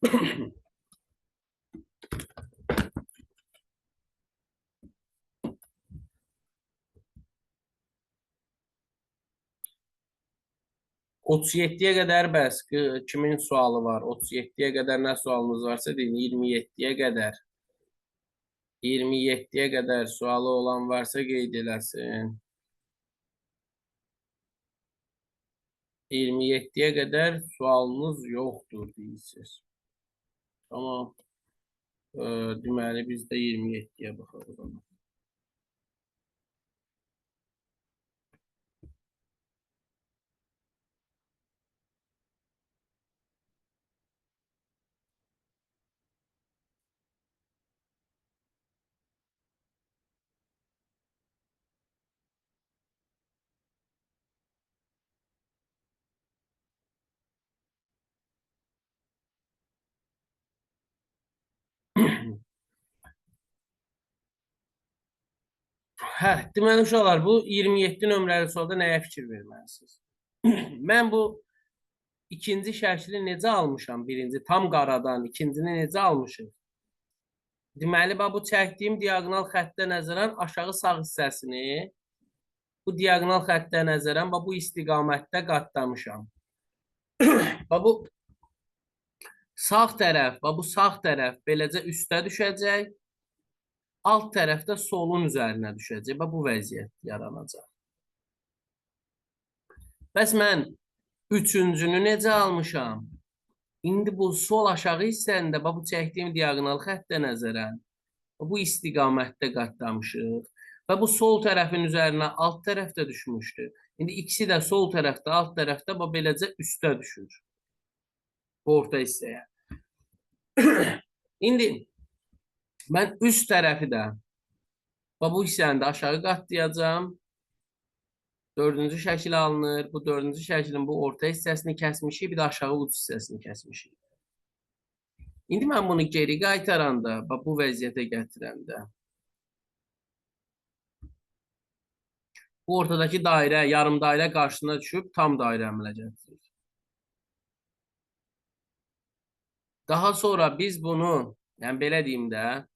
%37'yə qədər bəs kimin sualı var? 37'yə qədər nə sualınız varsa deyin. 27'yə qədər. 27'yə qədər sualı olan varsa qeyd eləsin. 27'yə qədər sualınız yoxdur deyirsiniz. Tamam. Deməli biz də 27'yə baxırıq. Hə, deməli uşaqlar, bu 27 nömrəli sualda nəyə fikir verməlisiniz? Mən bu ikinci şəkli necə almışam? Birinci tam qaradan, ikincini necə almışım? Deməli, bu çəkdiyim diagonal xəttə nəzərən aşağı sağ hissəsini bu diagonal xəttə nəzərən bu istiqamətdə qatlamışam. Bu sağ tərəf, bu sağ tərəf beləcə üstə düşəcək. Alt tərəfdə solun üzərinə düşəcək. Bu vəziyyət yaranacaq. Bəs mən üçüncünü necə almışam? İndi bu sol aşağı hissəndə bu çəkdiyim diagonal xəttə nəzərən bu istiqamətdə qatlamışıq. Və bu sol tərəfin üzərinə alt tərəfdə düşmüşdür. İndi ikisi də sol tərəfdə, alt tərəfdə beləcə üstə düşür. Bu orta hissəyə. İndi mən üst tərəfi də bu hissəni də aşağı qatlayacağım. Dördüncü şəkil alınır. Bu dördüncü şəklin bu orta hissəsini kəsmişik. Bir də aşağı uc hissəsini kəsmişik. İndi mən bunu geri qaytaranda, bu vəziyyətə gətirəndə bu ortadakı dairə, yarım dairə qarşısına düşüb tam dairə əmələ gətirir. Daha sonra biz bunu, yəni belə deyim də,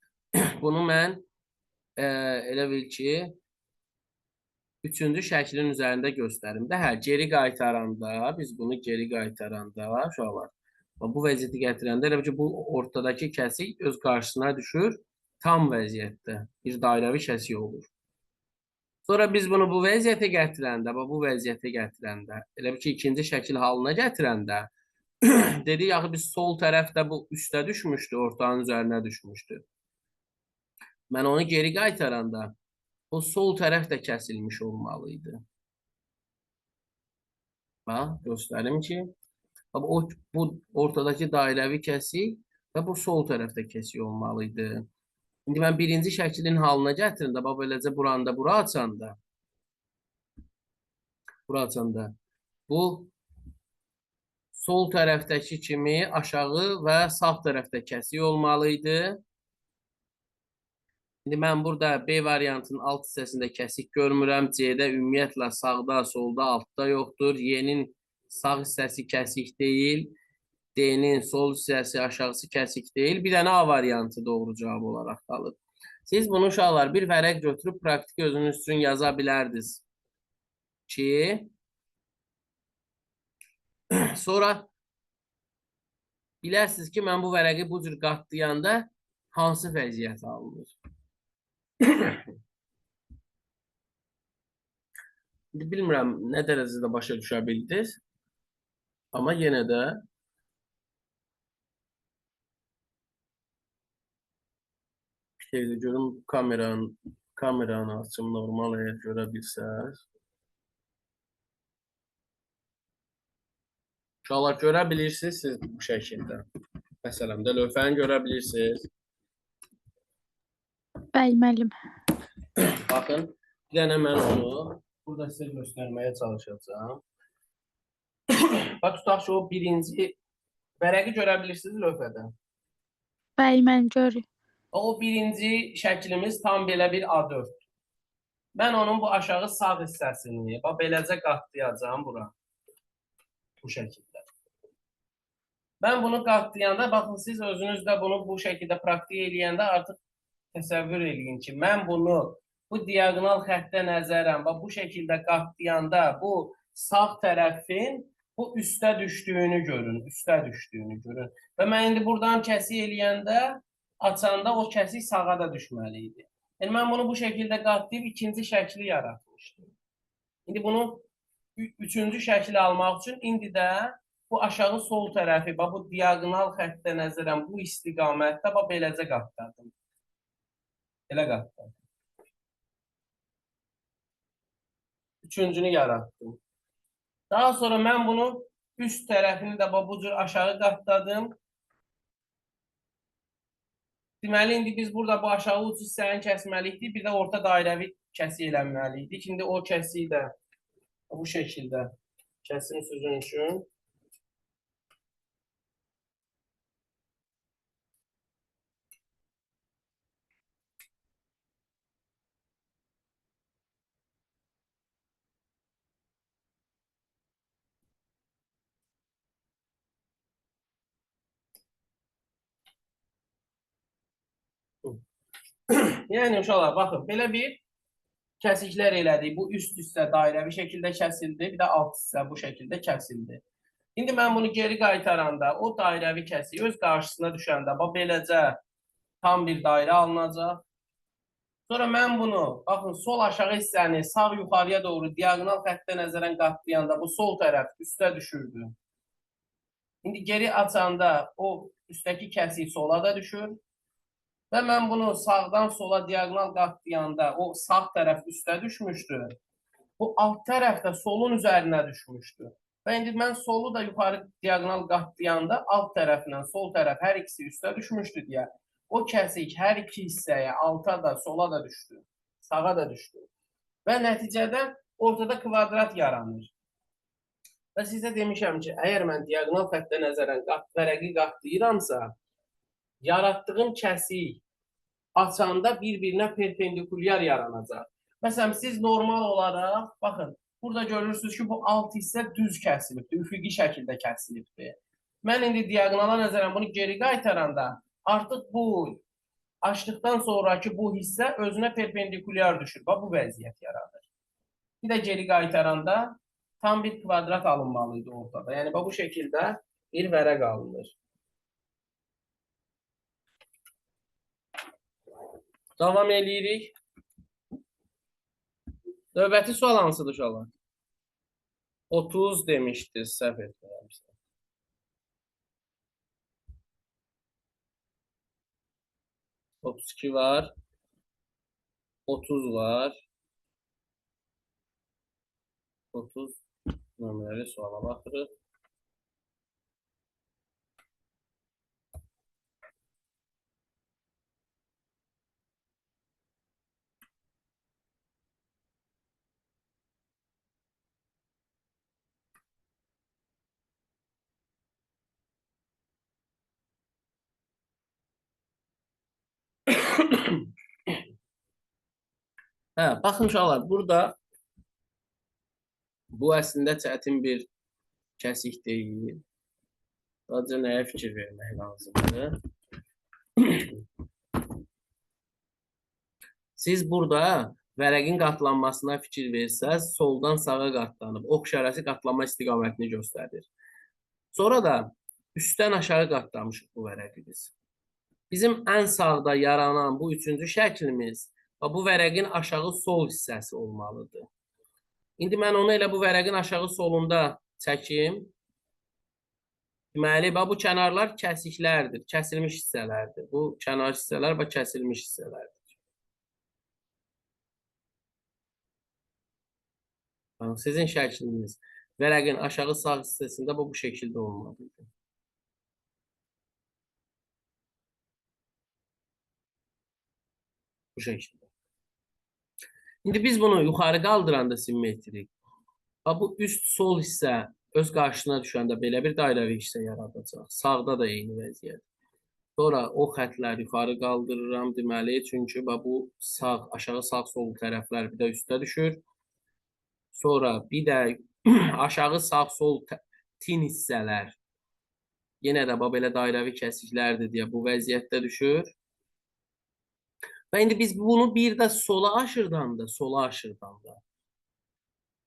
bunu mən elə bil ki, üçüncü şəklin üzərində göstərim də. Hə, geri qaytaranda, biz bunu geri qaytaranda, uşaqlar, bu vəziyyəti gətirəndə, elə bil ki, bu ortadakı kəsik öz qarşısına düşür, tam vəziyyətdə bir dairəvi kəsik olur. Sonra biz bunu bu vəziyyətə gətirəndə, elə bil ki, ikinci şəkil halına gətirəndə, dedik, axı biz sol tərəfdə bu üstə düşmüşdü, ortanın üzərinə düşmüşdü. Mən onu geri qaytaranda, o sol tərəf də kəsilmiş olmalıydı. Bax, göstərim ki, bu ortadakı dairəvi kəsik və bu sol tərəfdə kəsik olmalıydı. İndi mən birinci şəklin halına gətirim də, beləcə buranı da bura açanda, bu sol tərəfdəki kimi aşağı və sağ tərəfdə kəsik olmalıydı. İndi mən burada B variantının alt hissəsində kəsik görmürəm. C-də ümumiyyətlə sağda, solda, altda yoxdur. Y-nin sağ hissəsi kəsik deyil. D-nin sol hissəsi, aşağısı kəsik deyil. Bir dənə A variantı doğru cavab olaraq qalır. Siz bunu uşaqlar bir vərəq götürüb praktik özünüz üçün yaza bilərdiniz ki, sonra bilərsiniz ki, mən bu vərəqi bu cür qatlayanda hansı vəziyyət alınır? Bilmirəm, nə dərəcədə başa düşə bildiniz, amma yenə də görüm kameranı açım, normal əgər görə bilsəz. Uşaqlar görə bilirsiniz siz bu şəkildə. Məsələn də lövhəni görə bilirsiniz. Bəli, müəllim. Baxın, bir dənə mən onu burada sizə göstərməyə çalışacağım. Bax, tutaq ki, o birinci vərəqi görə bilirsiniz lövhədə. Bəli, mən görürüm. O birinci şəklimiz tam belə bir A4. Mən onun bu aşağı sağ hissəsini beləcə qatlayacağım bura. Bu şəkildə. Mən bunu qatlayanda, baxın, siz özünüz də bunu bu şəkildə praktik eləyəndə artıq təsəvvür eləyin ki, mən bunu bu diaqonal xəttə nəzərən və bu şəkildə qatlayanda bu sağ tərəfin bu üstə düşdüyünü görün, üstə düşdüyünü görün. Və mən indi buradan kəsik eləyəndə, açanda o kəsik sağa da düşməli idi. Yəni, mən bunu bu şəkildə qatlayıb ikinci şəkli yaratmışdım. İndi bunu üçüncü şəkli almaq üçün indi də bu aşağı sol tərəfi, bu diaqonal xəttə nəzərən bu istiqamətdə beləcə qatladım. Elə qatladım. Üçüncünü yaratdım. Daha sonra mən bunu üst tərəfini də bu cür aşağı qatladım. Deməli, indi biz burada bu aşağı uc hissəni kəsməliydik. Bir də orta dairəvi kəsik eləməliydik. İndi o kəsiyi də bu şəkildə kəsim sizin üçün. Yəni, uşaqlar, baxın, belə bir kəsiklər elədik. Bu üst hissə dairəvi şəkildə kəsildi. Bir də alt hissə bu şəkildə kəsildi. İndi mən bunu geri qaytaranda o dairəvi kəsik öz qarşısına düşəndə beləcə tam bir dairə alınacaq. Sonra mən bunu, baxın, sol aşağı hissəni sağ yuxarıya doğru diaqonal xəttə nəzərən qatlayanda bu sol tərəf üstə düşürdü. İndi geri açanda o üstəki kəsik sola da düşür. Və mən bunu sağdan sola diaqonal qatlayanda o sağ tərəf üstə düşmüşdü. Bu alt tərəf də solun üzərinə düşmüşdü. Və indi mən solu da yuxarı diaqonal qatlayanda alt tərəflə sol tərəf hər ikisi üstə düşmüşdü deyə o kəsik hər iki hissəyə, alta da, sola da düşdü, sağa da düşdü. Və nəticədə ortada kvadrat yaranır. Və sizə demişəm ki, əgər mən diaqonal xəttə nəzərən vərəqi qatlayıramsa, yaratdığım kəsik açanda bir-birinə perpendikulyar yaranacaq. Məsələn, siz normal olaraq, baxın, burada görürsünüz ki, bu alt hissə düz kəsilibdir, üfüqi şəkildə kəsilibdir. Mən indi diaqonala nəzərən bunu geri qaytaranda, artıq bu açdıqdan sonraki bu hissə özünə perpendikulyar düşür. Bu vəziyyət yaradır. Bir də geri qaytaranda tam bir kvadrat alınmalıydı ortada. Yəni, bu şəkildə bir vərəq alınır. Davam edirik. Növbəti sual hansıdır uşaqlar? 30 demişdir, səhv etmirəmsə. 32 var. 30 var. 30 nömrəli suala baxırıq. Baxın uşaqlar, burada bu əslində çətin bir kəsik deyil. Sadəcə nəyə fikir vermək lazımdır? Siz burada vərəqin qatlanmasına fikir versəz, soldan sağa qatlanıb, ox işarəsi qatlanma istiqamətini göstərir. Sonra da üstdən aşağı qatlamışıq bu vərəqi biz. Bizim ən sağda yaranan bu üçüncü şəklimiz bu vərəqin aşağı sol hissəsi olmalıdır. İndi mən onu elə bu vərəqin aşağı solunda çəkim. Deməli, bu kənarlar kəsiklərdir, kəsilmiş hissələrdir. Bu kənar hissələr kəsilmiş hissələrdir. Sizin şəkliniz vərəqin aşağı sağ hissəsində bu şəkildə olmalıdır. Bu şəkildə. İndi biz bunu yuxarı qaldıranda simmetrik. Bu üst sol hissə öz qarşısına düşəndə belə bir dairəvi hissə yaradacaq. Sağda da eyni vəziyyət. Sonra o xətləri yuxarı qaldırıram deməli. Çünki bu sağ, aşağı sağ sol tərəflər bir də üstə düşür. Sonra bir də aşağı sağ sol tin hissələr Yenə də belə dairəvi kəsiklərdir deyə bu vəziyyətdə düşür. Və indi biz bunu bir də sola aşırdanda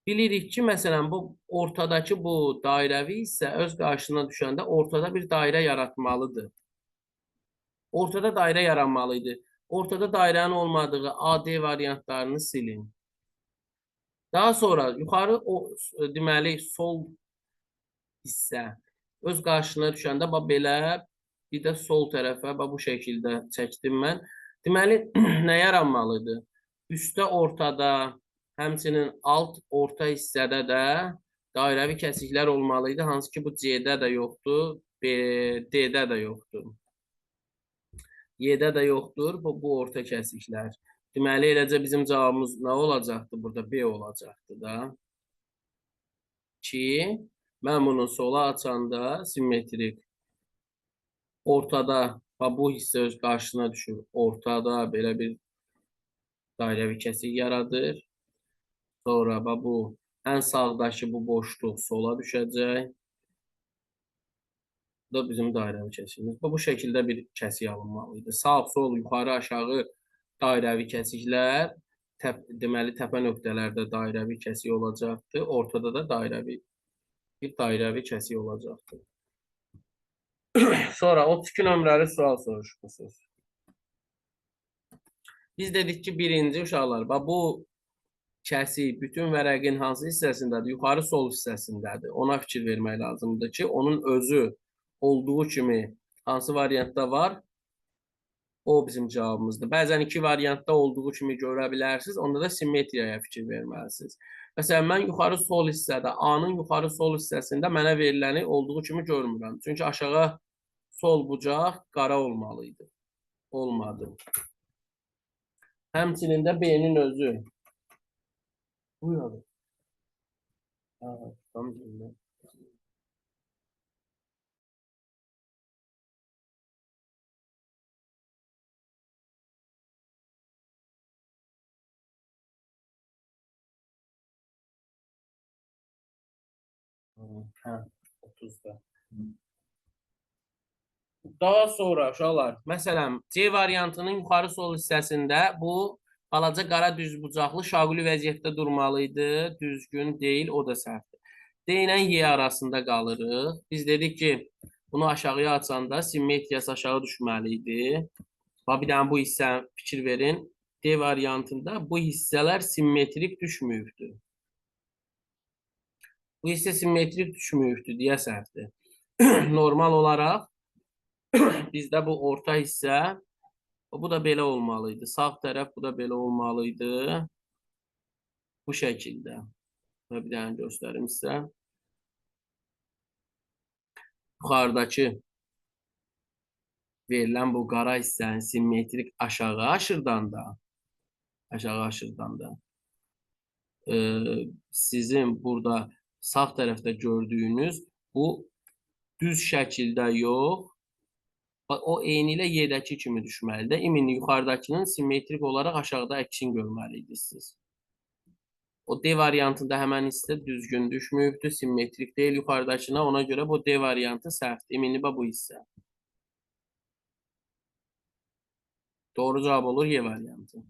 bilirik ki, məsələn, bu ortadakı bu dairəvi hissə öz qarşısına düşəndə ortada bir dairə yaratmalıdır. Ortada dairə yaranmalıydı. Ortada dairənin olmadığı AD variantlarını silin. Daha sonra yuxarı deməli sol hissə öz qarşısına düşəndə belə bir də sol tərəfə bu şəkildə çəkdim mən. Deməli nə yaranmalıdır? Üstdə ortada, həmçinin alt orta hissədə də dairəvi kəsiklər olmalıydı. Hansı ki bu C-də də yoxdur, D-də də yoxdur. Y-də də yoxdur bu orta kəsiklər. Deməli eləcə bizim cavabımız nə olacaqdı? Burada B olacaqdı da. Ki mən bunu sola açanda simmetrik ortada bu hissə öz qarşısına düşür. Ortada belə bir dairəvi kəsik yaradır. Sonra bu ən sağdakı bu boşluq sola düşəcək. Bu da bizim dairəvi kəsikimiz. Bu şəkildə bir kəsik alınmalıydı. Sağ, sol, yuxarı, aşağı dairəvi kəsiklər, deməli təpə nöqtələrdə dairəvi kəsik olacaqdı. Ortada da bir dairəvi kəsik olacaqdı. Sonra 32 nömrəli sual soruşmusunuz. Biz dedik ki, birinci uşaqlar, bu kəsik bütün vərəqin hansı hissəsindədir? Yuxarı sol hissəsindədir. Ona fikir vermək lazımdır ki, onun özü olduğu kimi hansı variantda var? O bizim cavabımızdır. Bəzən iki variantda olduğu kimi görə bilərsiniz. Onda da simmetriyaya fikir verməlisiniz. Məsələn, mən yuxarı sol hissədə, A-nın yuxarı sol hissəsində mənə veriləni olduğu kimi görmürəm. Çünki aşağı sol bucaq qara olmalıydı. Olmadı. Həmçinin də B-nin özü. Buyurun. Tam cümlə. Hə, 30-da. Daha sonra uşaqlar, məsələn, C variantının yuxarı sol hissəsində bu balaca qara düzbucaqlı şaquli vəziyyətdə durmalıydı. Düzgün deyil, o da səhvdir. D ilə Y arasında qalırıq. Biz dedik ki, bunu aşağıya açanda simmetriyası aşağı düşməli idi. Bir dənə bu hissə fikir verin. D variantında bu hissələr simmetrik düşməyibdir. Bu hissə simmetrik düşməyibdir deyə səhvdir. Normal olaraq bizdə bu orta hissə, bu da belə olmalıydı. Sağ tərəf bu da belə olmalıydı. Bu şəkildə. Bir dənə göstərim sizə. Yuxarıdakı verilən bu qara hissənin simmetrik aşağı aşırdanda sizin burada sağ tərəfdə gördüyünüz bu düz şəkildə yox, o eyni ilə Y-dəki kimi düşməlidir. İmini yuxarıdakının simmetrik olaraq aşağıda əksin görməliydiniz. O D variantında həmən hissə düzgün düşməyibdir, simmetrik deyil yuxarıdakına. Ona görə bu D variantı səhvdir. İmini bu hissə. Doğru cavab olur Y variantı.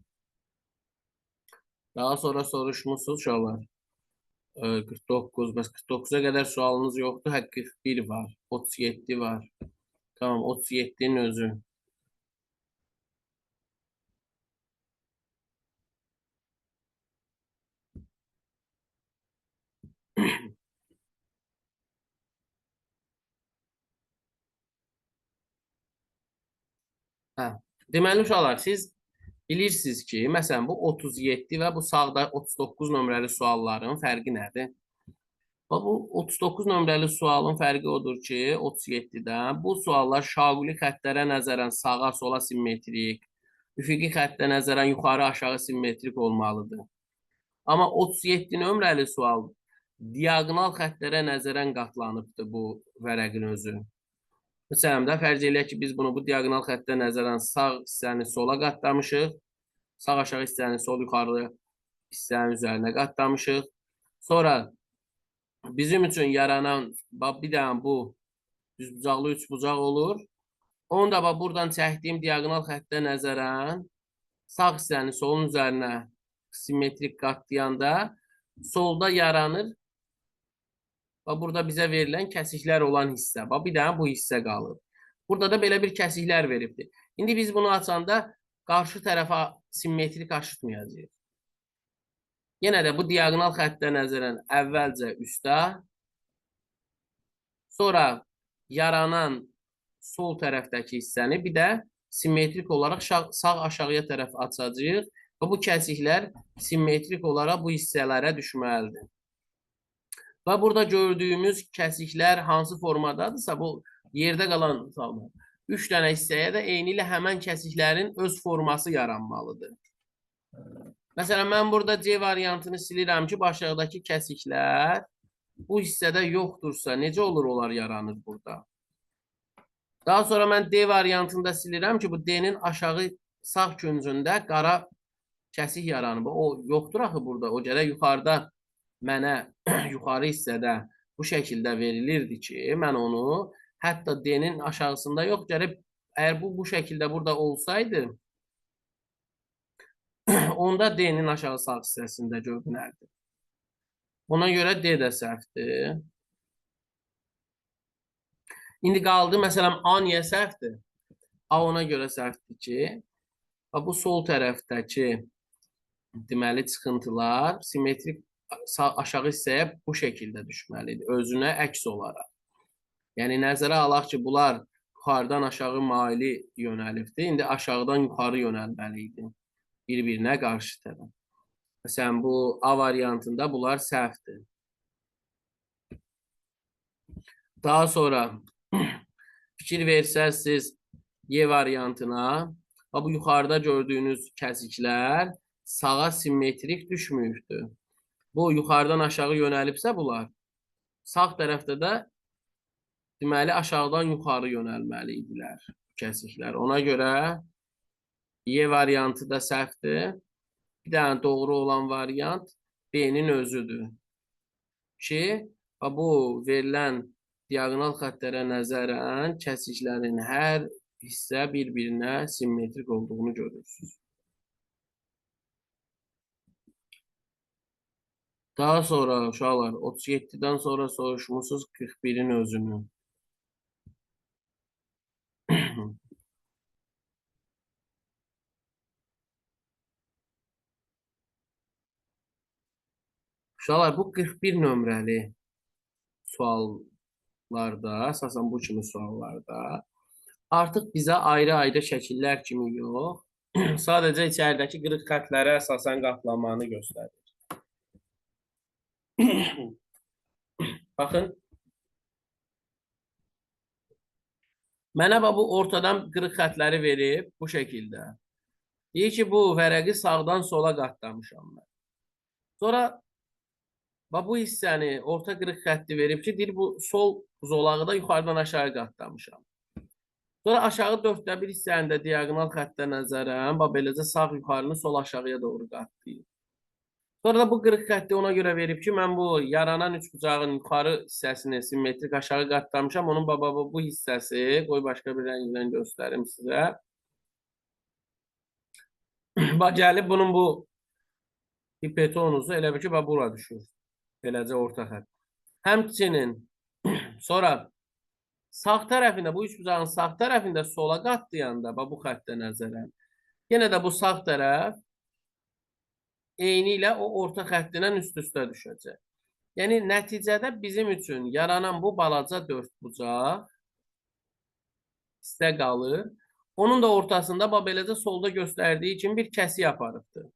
Daha sonra soruşmusunuz uşaqlar. 49, 49'a qədər sualınız yoxdur. 41 var, 37 var. Tamam, 37'nin özü. Deməli uşaqlar, siz bilirsiniz ki, məsələn, bu 37 və bu sağda 39 nömrəli sualların fərqi nədir? Bu 39 nömrəli sualın fərqi odur ki, 37-də bu suallar şaquli xəttlərə nəzərən sağa, sola simmetrik, üfüqi xəttə nəzərən yuxarı, aşağı simmetrik olmalıdır. Amma 37 nömrəli sual diagonal xəttlərə nəzərən qatlanıbdır bu vərəqin özü. Məsələn də fərz eləyək ki, biz bunu bu diagonal xəttə nəzərən sağ hissəni sola qatlamışıq, sağ aşağı hissəni sol yuxarı hissənin üzərinə qatlamışıq. Sonra bizim üçün yaranan bir dənə bu Düzbucaqlı üçbucaq olur. Onu da bax buradan çəkdiyim diaqonal xəttə nəzərən sağ hissəni solun üzərinə simmetrik qatlayanda solda yaranır. Bax burada bizə verilən kəsiklər olan hissə. Bax bir dənə bu hissə qalır. Burada da belə bir kəsiklər veribdir. İndi biz bunu açanda qarşı tərəfə simmetrik aşıtmayacağıq. Yenə də bu diaqonal xəttə nəzərən əvvəlcə üstə, sonra yaranan sol tərəfdəki hissəni bir də simmetrik olaraq sağ aşağıya tərəf açacağıq və bu kəsiklər simmetrik olaraq bu hissələrə düşməlidir. Və burada gördüyümüz kəsiklər hansı formadadırsa, bu yerdə qalan 3 dənə hissəyə də eyni ilə həmən kəsiklərin öz forması yaranmalıdır. Məsələn, mən burada C variantını silirəm ki, aşağıdakı kəsiklər bu hissədə yoxdursa, necə olur onlar yaranır burada? Daha sonra mən D variantında silirəm ki, bu D'nin aşağı sağ küncündə qara kəsik yaranıb. O yoxdur axı burada. O gərək yuxarıda mənə yuxarı hissədə bu şəkildə verilirdi ki, mən onu hətta D-nin aşağısında yox, gərək əgər bu şəkildə burada olsaydı, onda D-nin aşağı sağ hissəsində görünərdi. Ona görə D də səhvdir. İndi qaldı, məsələn, A niyə səhvdir? A ona görə səhvdir ki, bu sol tərəfdəki deməli çıxıntılar simmetrik aşağı hissəyə bu şəkildə düşməlidir, özünə əks olaraq. Yəni, nəzərə alaq ki, bunlar yuxarıdan aşağı maili yönəlibdir, indi aşağıdan yuxarı yönəlməliydi, bir-birinə qarşı tərəf. Məsələn, bu A variantında bunlar səhvdir. Daha sonra fikir versərsiniz Y variantına, bu yuxarıda gördüyünüz kəsiklər sağa simmetrik düşmüyübdür. Bu yuxarıdan aşağı yönəlibsə bunlar, sağ tərəfdə də deməli aşağıdan yuxarı yönəlməli idilər kəsiklər. Ona görə Y variantı da səhvdir. Bir dənə doğru olan variant B-nin özüdür. Ki, bu verilən diaqonal xəttlərə nəzərən kəsiklərin hər hissə bir-birinə simmetrik olduğunu görürsünüz. Daha sonra uşaqlar 37-dən sonra soruşmusunuz 41-in özünü. Uşaqlar, bu 41 nömrəli suallarda, əsasən bu kimi suallarda artıq bizə ayrı-ayrı şəkillər kimi yox, sadəcə içəridəki qırıq xətlərə əsasən qatlamanı göstərir. Baxın. Mənə bu ortadan qırıq xətləri verib bu şəkildə. Deyir ki, bu vərəqi sağdan sola qatlamışam mən. Sonra bu hissəni orta qırıq xətti verib ki, deyir bu sol zolağı da yuxarıdan aşağı qatlamışam. Sonra aşağı 4/1 hissəndə diaqonal xəttə nəzərən, beləcə sağ yuxarını sol aşağıya doğru qatlayır. Sonra da bu qırıq xətti ona görə verib ki, mən bu yaranan üçbucağın yuxarı hissəsini simmetrik aşağı qatlamışam. Onun bu hissəsi, qoy başqa bir rənglə göstərim sizə. Gəlib bunun bu hipotenozu elə bir ki, bura düşür. Beləcə orta xətt. Həmçinin sonra sağ tərəfində, bu üçbucağın sağ tərəfində sola qatlayanda, bu xəttə nəzərən, yenə də bu sağ tərəf eyni ilə o orta xəttindən üst-üstə düşəcək. Yəni, nəticədə bizim üçün yaranan bu balaca dördbucaq hissə qalır. Onun da ortasında beləcə solda göstərdiyi kimi bir kəsik aparıbdır.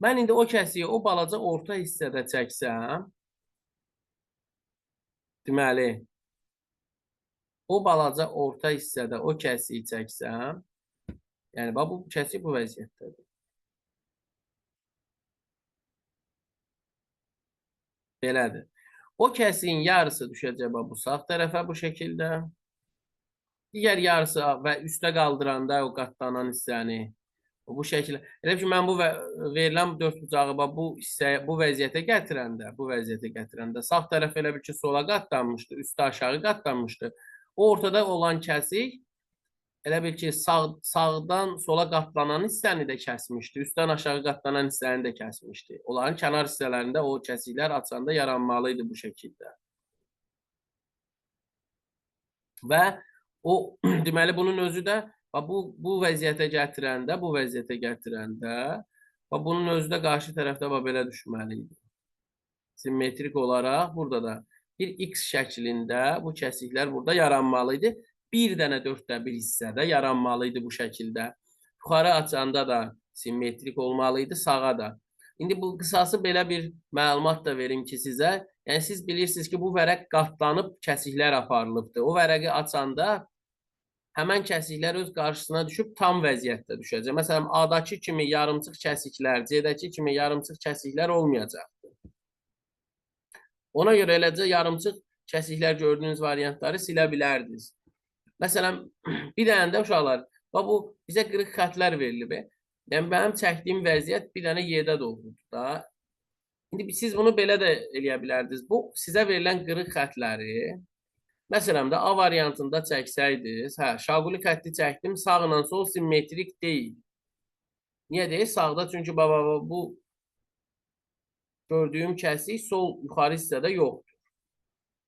Mən indi o kəsiyi o balaca orta hissədə çəksəm, deməli, o balaca orta hissədə o kəsiyi çəksəm, yəni, bu kəsik bu vəziyyətdədir. Belədir. O kəsiyin yarısı düşəcək bu sağ tərəfə bu şəkildə. Digər yarısı və üstə qaldıranda o qatlanan hissəni Bu şəkildə. Elə ki, mən bu verilən dörd bucağı bu hissəyə, bu vəziyyətə gətirəndə sağ tərəf elə bil ki, sola qatlanmışdı, üstü aşağı qatlanmışdı. O ortada olan kəsik elə bil ki, sağdan sola qatlanan hissəni də kəsmişdi, üstdən aşağı qatlanan hissəni də kəsmişdi. Onların kənar hissələrində o kəsiklər açanda yaranmalıydı bu şəkildə. Və o deməli bunun özü də bu vəziyyətə gətirəndə, bunun özü də qarşı tərəfdə belə düşməli idi. Simmetrik olaraq burada da bir X şəklində bu kəsiklər burada yaranmalı idi. Bir dənə 4/1 hissədə yaranmalı idi bu şəkildə. Yuxarı açanda da simmetrik olmalı idi, sağa da. İndi bu qısası belə bir məlumat da verim ki sizə. Yəni siz bilirsiniz ki, bu vərəq qatlanıb kəsiklər aparılıbdır. O vərəqi açanda həmən kəsiklər öz qarşısına düşüb tam vəziyyətdə düşəcək. Məsələn, A-dakı kimi yarımçıq kəsiklər, C-dəki kimi yarımçıq kəsiklər olmayacaqdır. Ona görə eləcə yarımçıq kəsiklər gördüyünüz variantları silə bilərdiniz. Məsələn, bir dənə də uşaqlar, bu bizə qırıq xətlər verilib. Yəni, mənim çəkdiyim vəziyyət bir dənə Y-də doğrudur da. İndi siz bunu belə də eləyə bilərdiniz. Bu, sizə verilən qırıq xətləri, məsələn də A variantında çəksəydiniz, şaquli xətti çəkdim, sağla sol simmetrik deyil. Niyə deyil? Sağda, çünki bu gördüyüm kəsik sol yuxarı hissədə yoxdur.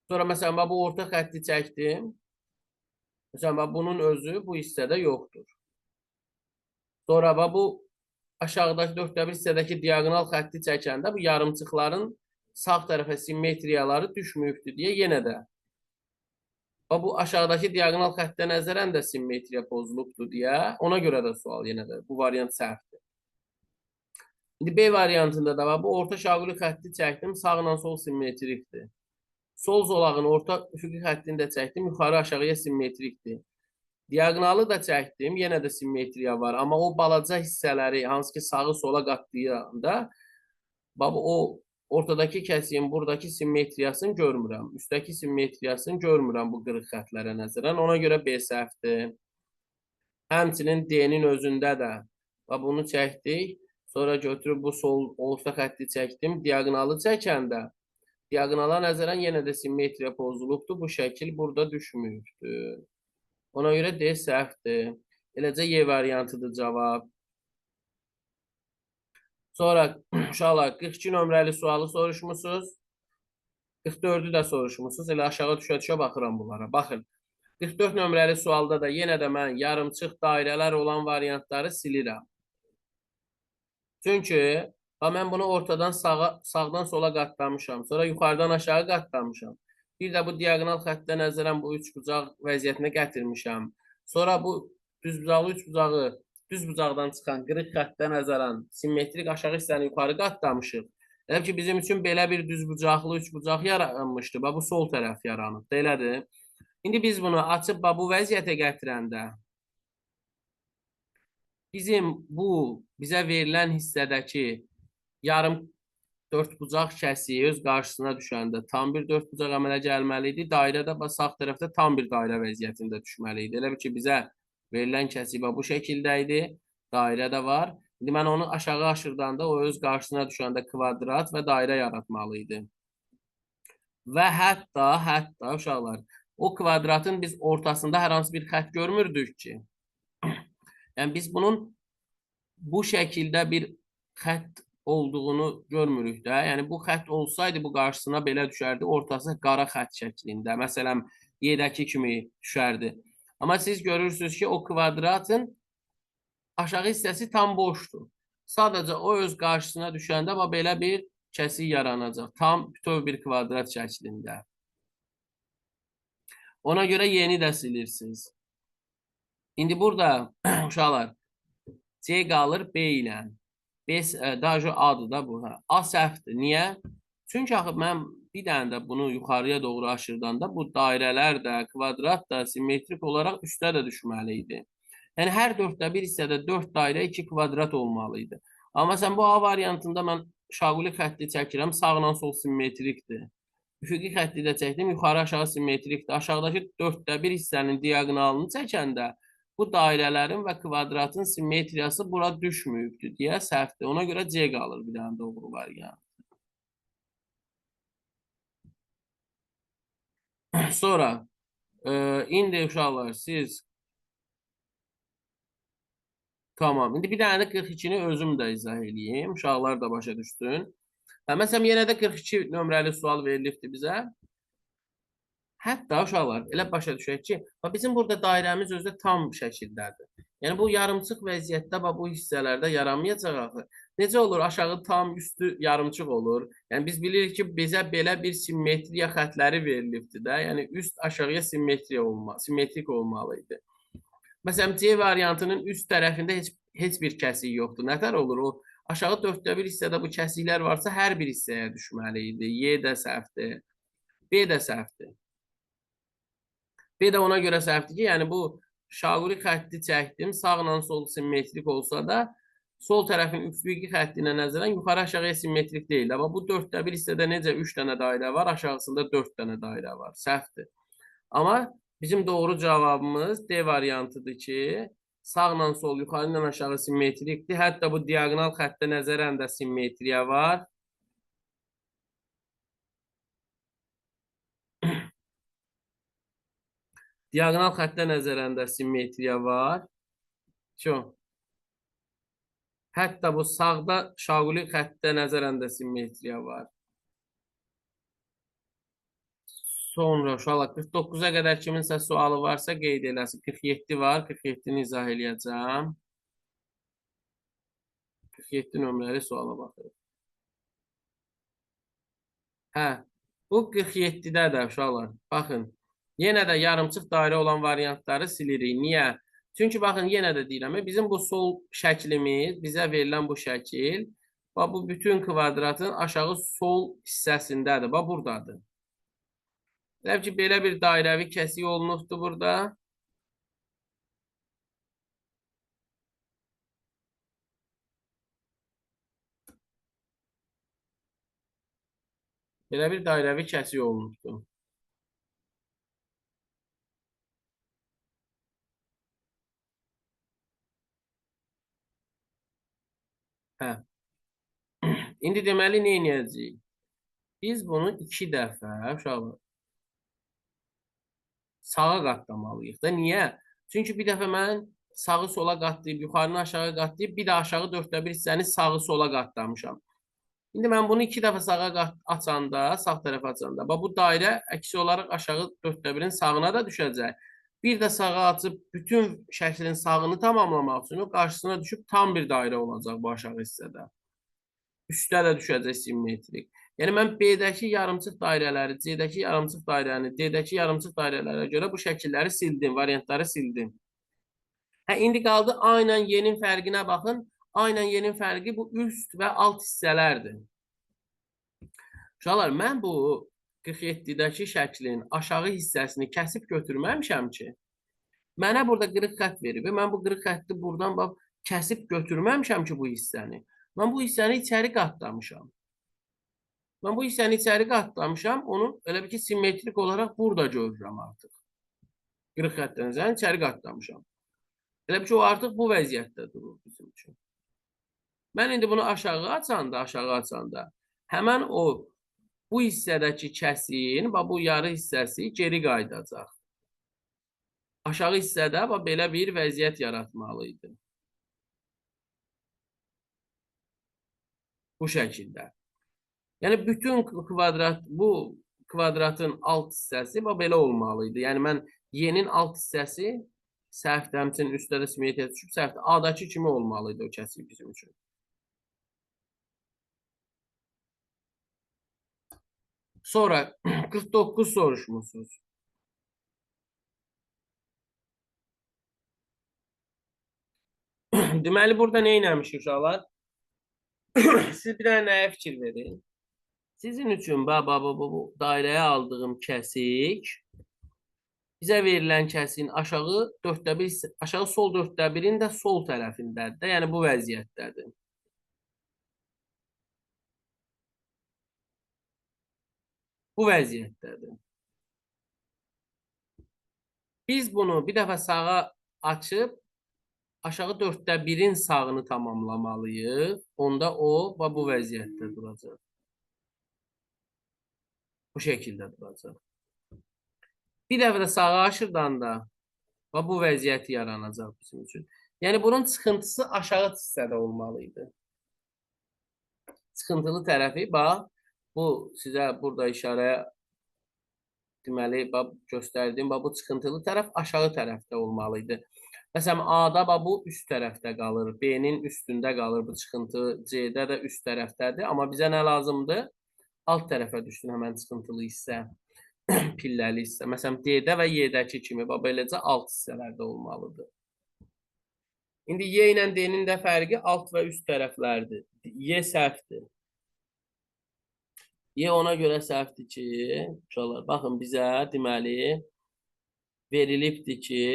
Sonra, məsələn, bu orta xətti çəkdim. Məsələn, bunun özü bu hissədə yoxdur. Sonra, bu aşağıdakı 4/1 hissədəki diagonal xətti çəkəndə bu yarımçıqların sağ tərəfə simmetriyaları düşməyibdir deyə yenə də bu aşağıdakı diagonal xəttə nəzərən də simmetriya pozulubdur deyə, ona görə də sual yenə də bu variant səhvdir. İndi B variantında da bu orta şaquli xətti çəkdim, sağla sol simmetrikdir. Sol zolağın orta üfüqi xəttini də çəkdim, yuxarı aşağıya simmetrikdir. Diagonalı da çəkdim, yenə də simmetriya var. Amma o balaca hissələri, hansı ki sağı sola qatlayanda, o ortadakı kəsiyin buradakı simmetriyasını görmürəm. Üstdəki simmetriyasını görmürəm bu qırıq xətlərə nəzərən. Ona görə B səhvdir. Həmçinin D-nin özündə də bunu çəkdik. Sonra götürüb bu sol orta xətti çəkdim. Diagonalı çəkəndə, diagonala nəzərən yenə də simmetriya pozulubdur. Bu şəkil burada düşməyibdir. Ona görə D səhvdir. Eləcə Y variantıdır cavab. Sonra uşaqlar 42 nömrəli sualı soruşmusunuz. 44-ü də soruşmusunuz. Elə aşağı düşə-düşə baxıram bunlara. Baxın. 44 nömrəli sualda da yenə də mən yarımçıq dairələr olan variantları silirəm. Çünki mən bunu ortadan sağdan sola qatlamışam. Sonra yuxarıdan aşağı qatlamışam. Bir də bu diagonal xəttə nəzərən bu üç bucaq vəziyyətinə gətirmişəm. Sonra bu düzbucaqlı üç bucağı düz bucaqdan çıxan qırıq xəttə nəzərən simmetrik aşağı hissəni yuxarı qatlamışıq. Elə ki, bizim üçün belə bir düz bucaqlı üç bucaq yaranmışdı. Bu sol tərəf yaranıb. Elədir. İndi biz bunu açıb bu vəziyyətə gətirəndə bizim bu bizə verilən hissədəki yarım dördbucaq kəsiyi öz qarşısına düşəndə tam bir dördbucaq əmələ gəlməli idi. Dairə də sağ tərəfdə tam bir dairə vəziyyətində düşməli idi. Elə ki, bizə verilən kəsik bu şəkildə idi. Dairə də var. İndi mən onu aşağı aşırdanda o öz qarşısına düşəndə kvadrat və dairə yaratmalı idi. Və hətta uşaqlar, o kvadratın biz ortasında hər hansı bir xətt görmürdük ki. Yəni biz bunun bu şəkildə bir xətt olduğunu görmürük də. Yəni bu xətt olsaydı bu qarşısına belə düşərdi. Ortası qara xətt şəklində. Məsələn, Y-dəki kimi düşərdi. Amma siz görürsünüz ki, o kvadratın aşağı hissəsi tam boşdur. Sadəcə o öz qarşısına düşəndə belə bir kəsik yaranacaq. Tam bütöv bir kvadrat şəklində. Ona görə yeni də silirsiniz. İndi burada uşaqlar C qalır B ilə. B daha çox A'dır da bu. A səhvdir. Niyə? Çünki axı mən bir dənə də bunu yuxarıya doğru aşırdanda bu dairələr də, kvadrat da simmetrik olaraq üstə də düşməli idi. Yəni hər 4/1 hissədə 4 dairə 2 kvadrat olmalı idi. Amma məsələn bu A variantında mən şaquli xətti çəkirəm, sağla sol simmetrikdir. Üfüqi xətti də çəkdim, yuxarı aşağı simmetrikdir. Aşağıdakı 4/1 hissənin diagonalını çəkəndə bu dairələrin və kvadratın simmetriyası bura düşməyibdir deyə səhvdir. Ona görə C qalır bir dənə doğru variant. Sonra indi uşaqlar siz tamam. İndi bir dənə də 42-ni özüm də izah edeyim. Uşaqlar da başa düşsün. Məsələn, yenə də 42 nömrəli sual verilibdir bizə. Hətta uşaqlar elə başa düşək ki, bizim burada dairəmiz özü də tam şəkildədir. Yəni bu yarımçıq vəziyyətdə bu hissələrdə yaranmayacaq axı. Necə olur? Aşağı tam, üstü yarımçıq olur. Yəni biz bilirik ki, bizə belə bir simmetriya xətləri verilibdir də. Yəni üst aşağıya simmetrik olmalı idi. Məsələn, C variantının üst tərəfində heç bir kəsik yoxdur. Nətər olur? O aşağı 4/1 hissədə bu kəsiklər varsa hər bir hissəyə düşməli idi. Y də səhvdir. B də səhvdir. Bir də ona görə səhvdir ki, yəni bu şaquli xətti çəkdim. Sağla sol simmetrik olsa da, sol tərəfin üfüqi xətti ilə nəzərən yuxarı aşağıya simmetrik deyil. Amma bu 4/1 hissədə necə 3 dənə dairə var, aşağısında 4 dənə dairə var. Səhvdir. Amma bizim doğru cavabımız D variantıdır ki, sağla sol, yuxarı ilə aşağı simmetrikdir. Hətta bu diagonal xəttə nəzərən də simmetriya var. Diagonal xəttə nəzərən də simmetriya var. Çox. Hətta bu sağda şaquli xəttə nəzərən də simmetriya var. Sonra uşaqlar 49-a qədər kiminsə sualı varsa qeyd eləsin. 47 var. 47-ni izah eləyəcəm. 47 nömrəli suala baxırıq. Hə, bu 47-də də uşaqlar. Baxın, yenə də yarımçıq dairə olan variantları silirik. Niyə? Çünki baxın, yenə də deyirəm, bizim bu sol şəklimiz, bizə verilən bu şəkil, bu bütün kvadratın aşağı sol hissəsindədir, buradadır. Demək ki, belə bir dairəvi kəsik olunubdur burada. Belə bir dairəvi kəsik olunubdur. Hə. İndi deməli, nə edəcəyik? Biz bunu 2 dəfə, uşaqlar, sağa qatlamalıyıq da. Niyə? Çünki bir dəfə mən sağı sola qatlayıb, yuxarını aşağı qatlayıb, bir də aşağı 4/1 hissəni sağı sola qatlamışam. İndi mən bunu 2 dəfə sağa açanda, sağ tərəfə açanda, bu dairə əksi olaraq aşağı 4/1-in sağına da düşəcək. Bir də sağa açıb bütün şəklin sağını tamamlamaq üçün o qarşısına düşüb tam bir dairə olacaq bu aşağı hissədə. Üstə də düşəcək simmetrik. Yəni mən B-dəki yarımçıq dairələri, C-dəki yarımçıq dairəni, D-dəki yarımçıq dairələrə görə bu şəkilləri sildim, variantları sildim. Hə, indi qaldı A ilə Y-nin fərqinə baxın. A ilə Y-nin fərqi bu üst və alt hissələrdir. Uşaqlar, mən bu 47-dəki şəklin aşağı hissəsini kəsib götürməmişəm ki. Mənə burada qırıq xətt verib. Mən bu qırıq xətti buradan kəsib götürməmişəm ki bu hissəni. Mən bu hissəni içəri qatlamışam. Mən bu hissəni içəri qatlamışam. Onu elə bir ki, simmetrik olaraq burada görürəm artıq. Qırıq xəttdən içəri qatlamışam. Elə bir ki, o artıq bu vəziyyətdə durur bizim üçün. Mən indi bunu aşağı açanda, həmən o bu hissədəki kəsiyin, bu yarı hissəsi geri qayıdacaq. Aşağı hissədə belə bir vəziyyət yaratmalıydı. Bu şəkildə. Yəni, bütün bu kvadratın alt hissəsi belə olmalıydı. Yəni, mən Y-nin alt hissəsi səhvdir, həmçinin üstdə də simmetriya düşüb səhvdir. A-dakı kimi olmalıydı o kəsik bizim üçün. Sonra 49 soruşmuşsunuz. Deməli, burada nə eləmişik uşaqlar? Siz bir dənə nəyə fikir verin? Sizin üçün bu dairəyə aldığım kəsik bizə verilən kəsiyin aşağı sol 4/1-in də sol tərəfindədir. Yəni, bu vəziyyətdədir. Bu vəziyyətdədir. Biz bunu bir dəfə sağa açıb aşağı 1/4-in sağını tamamlamalıyıq. Onda o bu vəziyyətdə duracaq. Bu şəkildə duracaq. Bir dəfə də sağa aşırdan da bu vəziyyət yaranacaq bizim üçün. Yəni bunun çıxıntısı aşağı hissədə olmalıydı. Çıxıntılı tərəfi bax, bu sizə burada işarəyə deməli göstərdiyim bu çıxıntılı tərəf aşağı tərəfdə olmalıydı. Məsələn, A-da bu üst tərəfdə qalır, B-nin üstündə qalır, bu çıxıntı C-də də üst tərəfdədir. Amma bizə nə lazımdır? Alt tərəfə düşsün həmən çıxıntılı hissə, pilləli hissə. Məsələn, D-də və Y-dəki kimi, beləcə alt hissələrdə olmalıdır. İndi Y ilə D-nin də fərqi alt və üst tərəflərdir. Y səhvdir. Y ona görə səhvdir ki, baxın bizə deməli verilibdir ki,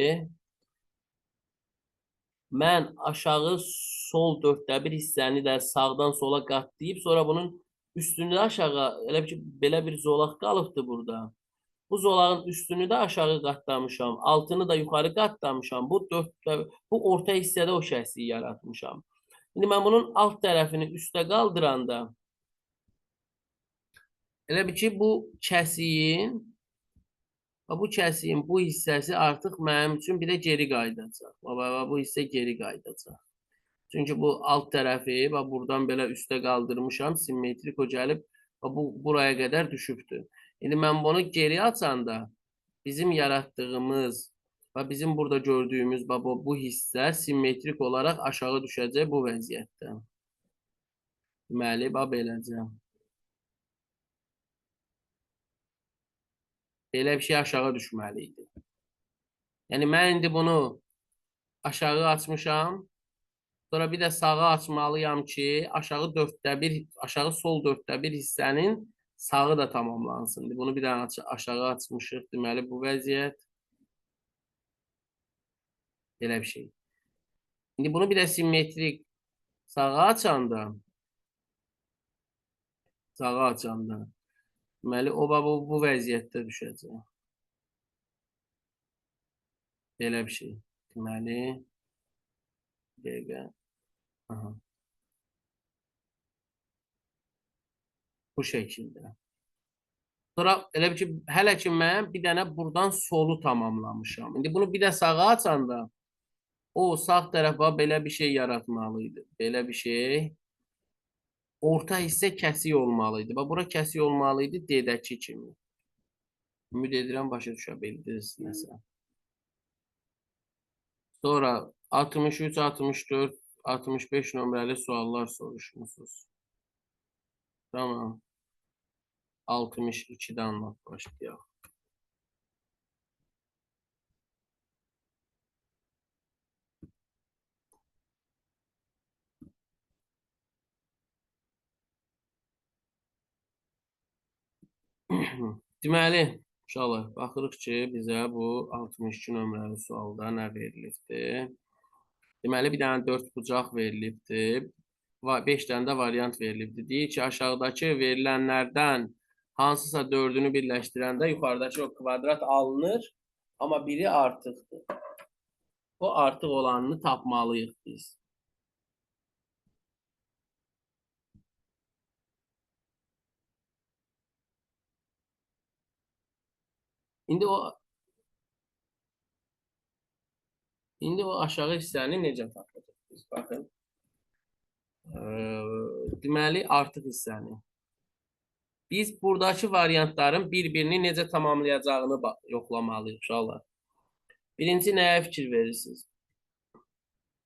mən aşağı sol 1/4 hissəni də sağdan sola qatlayıb, sonra bunun üstünü də aşağı, elə ki, belə bir zolaq qalıbdır burada. Bu zolağın üstünü də aşağı qatlamışam, altını da yuxarı qatlamışam. Bu orta hissədə o şəxsi yaratmışam. İndi mən bunun alt tərəfini üstə qaldıranda, elə bir ki, bu kəsiyin bu hissəsi artıq mənim üçün bir də geri qayıdacaq. Bu hissə geri qayıdacaq. Çünki bu alt tərəfi buradan belə üstə qaldırmışam, simmetrik o gəlib buraya qədər düşübdür. İndi mən bunu geri açanda bizim yaratdığımız və bizim burada gördüyümüz bu hissə simmetrik olaraq aşağı düşəcək bu vəziyyətdə. Deməli, beləcə. Belə bir şey aşağı düşməliydi. Yəni, mən indi bunu aşağı açmışam. Sonra bir də sağa açmalıyam ki, aşağı sol 1/4 hissənin sağı da tamamlansın. Bunu bir dənə aşağı açmışıq. Deməli, bu vəziyyət. Belə bir şey. İndi bunu bir də simmetrik sağa açanda, deməli, o bu vəziyyətdə düşəcək. Belə bir şey. Deməli, dəqiqə. Bu şəkildə. Sonra elə bir ki, hələ ki mən bir dənə buradan solu tamamlamışam. İndi bunu bir də sağa açanda o sağ tərəfə belə bir şey yaratmalıydı. Belə bir şey. Orta hissə kəsik olmalıydı. Bura kəsik olmalıydı D-dəki kimi. Ümid edirəm başa düşə bildiniz nəsə. Sonra 63, 64, 65 nömrəli suallar soruşmusunuz. Tamam. 62-dən başlayaq. Deməli, inşallah baxırıq ki, bizə bu 62 nömrəli sualda nə verilibdir? Deməli, bir dənə 4 bucaq verilibdir. 5 dənə də variant verilibdir. Deyir ki, aşağıdakı verilənlərdən hansısa 4-ünü birləşdirəndə yuxarıdakı o kvadrat alınır, amma biri artıqdır. O artıq olanını tapmalıyıq biz. İndi o aşağı hissəni necə tapacaq biz? Baxın. Deməli, artıq hissəni. Biz buradakı variantların bir-birini necə tamamlayacağını yoxlamalıyıq uşaqlar. Birinci nəyə fikir verirsiniz?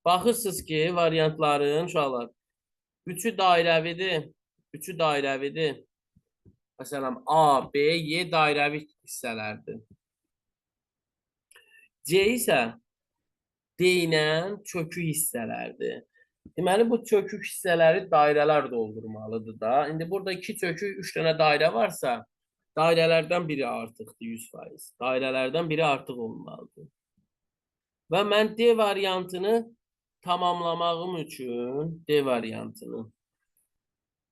Baxırsınız ki, variantların uşaqlar üçü dairəvidir. Üçü dairəvidir. Məsələn, A, B, Y dairəvi hissələrdir. C isə D ilə kökü hissələrdir. Deməli, bu kökük hissələri dairələr doldurmalıdır da. İndi burada 2 kökük, 3 dənə dairə varsa, dairələrdən biri artıqdır 100%. Dairələrdən biri artıq olmalıdır. Və mən D variantını tamamlamağım üçün, D variantını,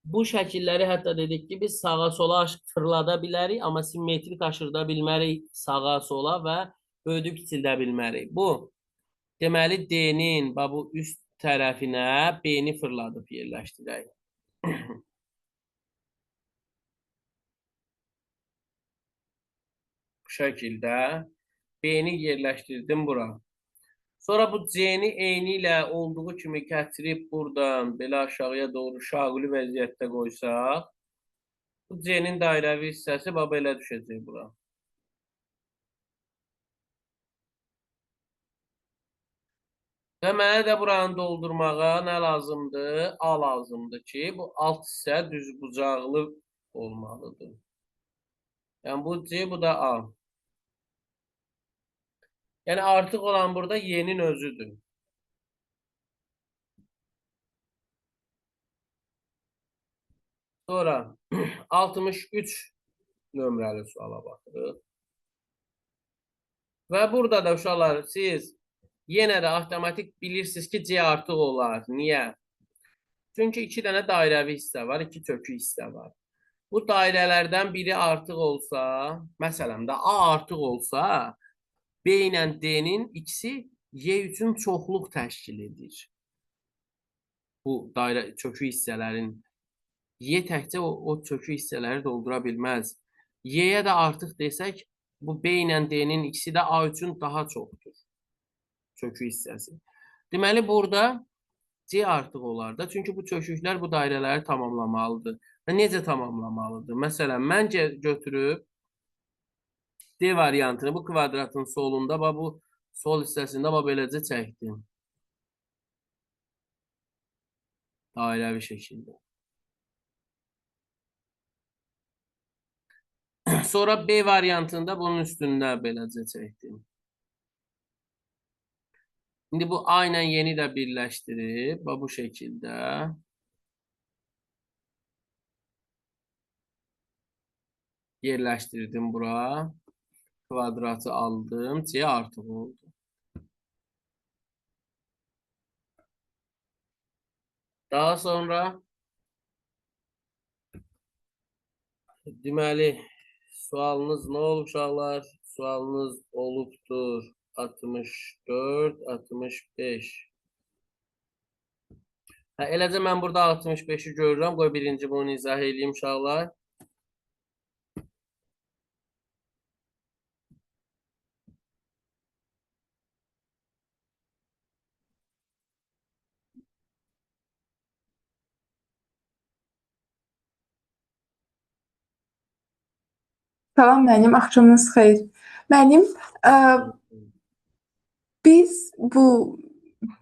bu şəkilləri hətta dedik ki, biz sağa sola fırlada bilərik, amma simmetrik aşırda bilmərik sağa sola və bölüb kiçildə bilmərik. Bu Deməli D-nin bu üst tərəfinə B-ni fırladıb yerləşdirək. Bu şəkildə B-ni yerləşdirdim bura. Sonra bu C-ni eyni ilə olduğu kimi gətirib buradan belə aşağıya doğru şaquli vəziyyətdə qoysaq, bu C-nin dairəvi hissəsi belə düşəcək bura. Və mənə də buranı doldurmağa nə lazımdır? A lazımdır ki, bu alt hissə düzbucaqlı olmalıdır. Yəni bu C, bu da A. Yəni artıq olan burada Y-nin özüdür. Sonra 63 nömrəli suala baxırıq. Və burada da uşaqlar siz yenə də avtomatik bilirsiniz ki, C artıq olar. Niyə? Çünki 2 dənə dairəvi hissə var, 2 kökü hissə var. Bu dairələrdən biri artıq olsa, məsələn də A artıq olsa, B ilə D-nin ikisi Y üçün çoxluq təşkil edir. Bu dairə kökü hissələrin. Y təkcə o kökü hissələri doldura bilməz. Y-yə də artıq desək, bu B ilə D-nin ikisi də A üçün daha çoxdur. Kökü hissəsi. Deməli, burada C artıq olar da. Çünki bu köküklər bu dairələri tamamlamalıdır. Və necə tamamlamalıdır? Məsələn, mən götürüb D variantını bu kvadratın solunda, bu sol hissəsində beləcə çəkdim. Dairəvi şəkildə. Sonra B variantında bunun üstündə beləcə çəkdim. İndi bu A ilə yeni də birləşdirib, bu şəkildə. Yerləşdirdim bura. Kvadratı aldım. C artıq oldu. Daha sonra deməli sualınız nə olub uşaqlar? Sualınız olubdur 64, 65. Eləcə mən burada 65-i görürəm. Qoy birinci bunu izah edeyim uşaqlar. Salam müəllim, axşamınız xeyir. Müəllim, biz bu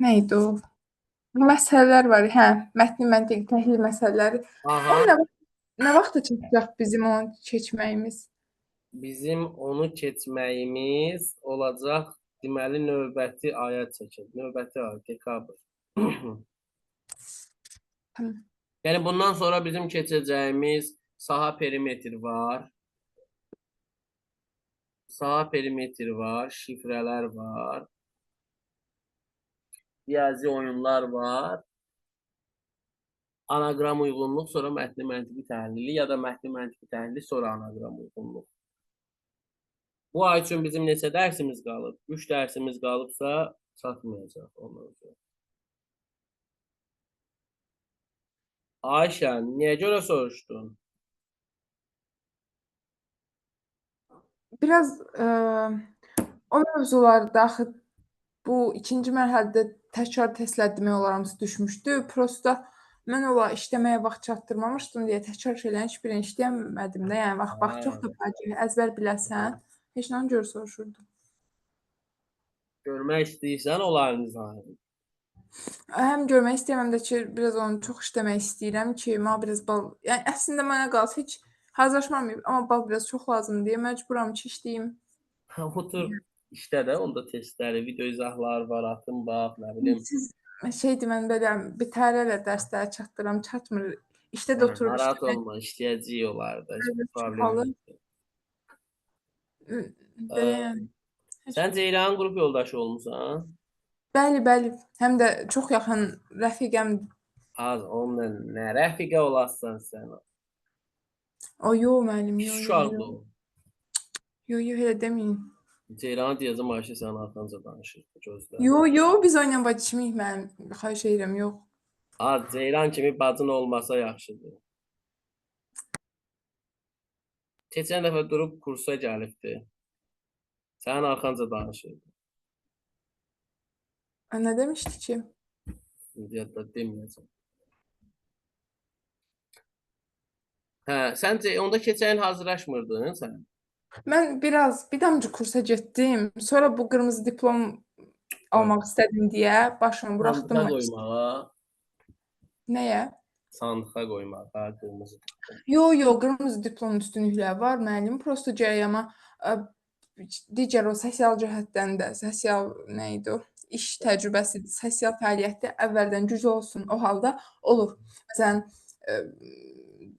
nə idi o? Bu məsələlər var, mətni məntiqi təhlil məsələləri. Aha. Nə vaxta çatacaq bizim onu keçməyimiz? Bizim onu keçməyimiz olacaq, deməli, növbəti aya çəkir. Növbəti ay, dekabr. Yəni, bundan sonra bizim keçəcəyimiz saha perimetr var. Saha perimetr var, şifrələr var. Riyazi oyunlar var. Anagram uyğunluq, sonra mətni məntiqi təhlili ya da mətni məntiqi təhlili, sonra anagram uyğunluq. Bu ay üçün bizim neçə dərsimiz qalıb? 3 dərsimiz qalıbsa çatmayacaq ondan sonra. Ayşə, niyə görə soruşdun? Biraz o mövzularda axı bu ikinci mərhələdə təkrar testlər demək olar hamısı düşmüşdü. Prosta mən ola işləməyə vaxt çatdırmamışdım deyə təkrar şeylərin heç birini işləyəmədim də. Yəni vaxt çox da vacib, əzbər biləsən. Heç nə görə soruşurdum. Görmək istəyirsən onların izahını. Həm görmək istəyirəm, həm də ki, biraz onu çox işləmək istəyirəm ki, mənə biraz bal, yəni əslində mənə qalsa heç hazırlaşmamayıb, amma bal biraz çox lazımdır deyə məcburam ki, işləyim. Otur işlə də onda testləri, video izahları var, atın bax, nə bilim. Siz şeydir, mən belə bitərələ dərsləri çatdıram, çatmır. İşdə də oturub Narahat olma, işləyəcəyik onlar da, heç problem yoxdur. Belə yəni. Sən Ceylanın qrup yoldaşı olmusan? Bəli, bəli. Həm də çox yaxın rəfiqəmdir. Az, onunla nə rəfiqə olasan sən? O, yox müəllim, Pis uşaqdır o. Yox, elə deməyin. Ceylan'a deyəcəm, Ayşə sənin arxanca danışır. Gözlə. Yo, biz onunla bacışmıyıq mən. Xahiş edirəm, yox. Az Ceylan kimi bacın olmasa yaxşıdır. Keçən dəfə durub kursa gəlibdi. Sənin arxanca danışırdı. Nə demişdi ki? İndi hətta deməyəcəm. Hə, sən onda keçən il hazırlaşmırdın sən? Mən bir damcı kursa getdim. Sonra bu qırmızı diplom almaq istədim deyə başımı buraxdım. Sandığa qoymağa, Nəyə? sandığa qoymağa, qırmızı. Yo, qırmızı diplomun üstünlükləri var müəllim. Prosta gərək digər o sosial cəhətdən də, sosial nə idi o? İş təcrübəsi, sosial fəaliyyətdə əvvəldən güclü olsun. O halda olur. Məsələn,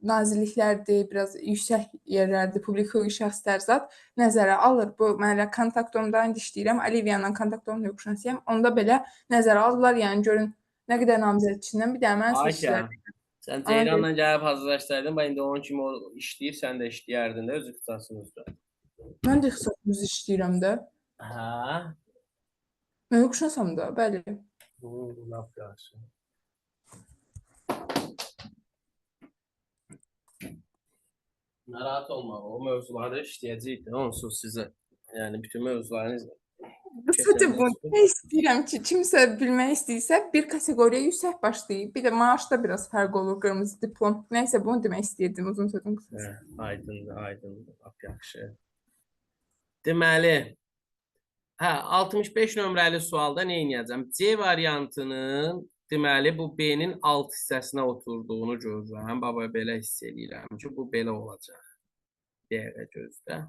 nazirliklərdir, biraz yüksək yerlərdir, publik hüquqi şəxslər zət nəzərə alır. Bu mən elə kontaktomda indi işləyirəm. Oliviyanla kontaktomda yoxşansıyam. Onda belə nəzərə aldılar. Yəni görün nə qədər namizədçindən bir də mən seçdilər. Ayşə, sən Ceylanla gəlib hazırlaşsaydın, bax indi onun kimi o işləyir, sən də işləyərdin də öz ixtisasınızda. Mən də ixtisasımızı işləyirəm də. Hə? Mən yoxşansam da, bəli. Laf yaxşı. Narahat olma, o mövzuları işləyəcəkdir, onsuz sizə. Yəni bütün mövzularınız Qısaca bunu istəyirəm ki, kimsə bilmək istəyirsə, bir kateqoriya yüksək başlayıb, bir də maaşda biraz fərq olur, qırmızı diplom. Nəysə, bunu demək istəyirdim, uzun sözün qısası. Aydındır, laf yaxşı. Deməli, 65 nömrəli sualda nə edəcəm? C variantının, deməli, bu B-nin alt hissəsinə oturduğunu görürəm. Baba, belə hiss edirəm ki, bu belə olacaq. Dəqiqə gözlə.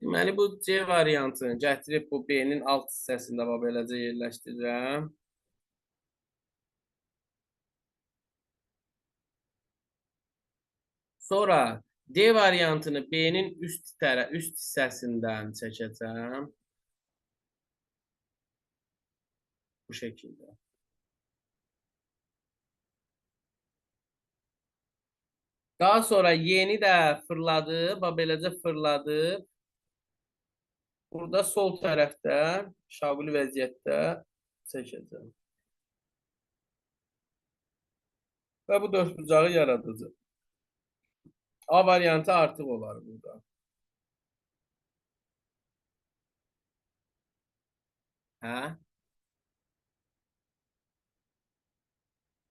Deməli, bu C variantını gətirib bu B-nin alt hissəsində beləcə yerləşdirirəm. Sonra D variantını B-nin üst hissəsindən çəkəcəm. Bu şəkildə. Daha sonra Y-ni də fırladıb, beləcə fırladıb. Burada sol tərəfdən şaquli vəziyyətdə çəkəcəm. Və bu dördbucağı yaradacaq. A variantı artıq olar burada. Hə?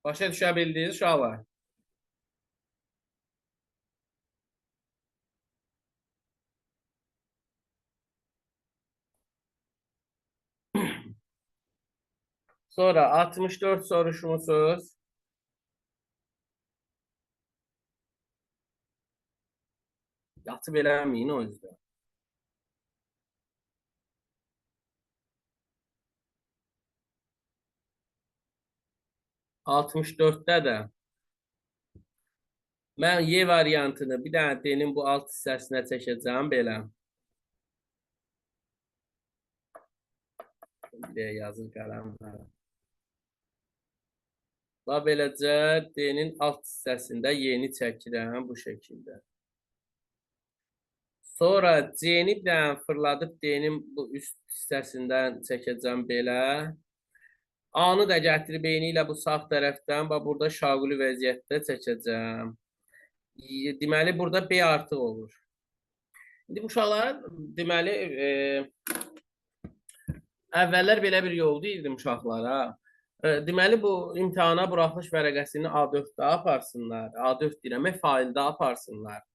Başa düşə bildiniz uşaqlar? Sonra 64 soruşmusunuz. Yatıb eləməyin o yüzden. Altmış dörtte də mən Y variantını bir dənə D-nin bu alt hissəsinə çəkəcəm belə. Bir də yazır qələmlə. Və beləcə D-nin alt hissəsində Y-ni çəkirəm bu şəkildə. Sonra C-ni bir dənə fırladıb D-nin bu üst hissəsindən çəkəcəm belə. A-nı da gətirib eyni ilə bu sağ tərəfdən və burada şaquli vəziyyətdə çəkəcəm. Deməli, burada B artıq olur. İndi bu uşaqlar, deməli, əvvəllər belə bir yol deyildim uşaqlara. Deməli, bu imtihana buraxılış vərəqəsini A4-də aparsınlar. A4 deyirəm, faildə aparsınlar.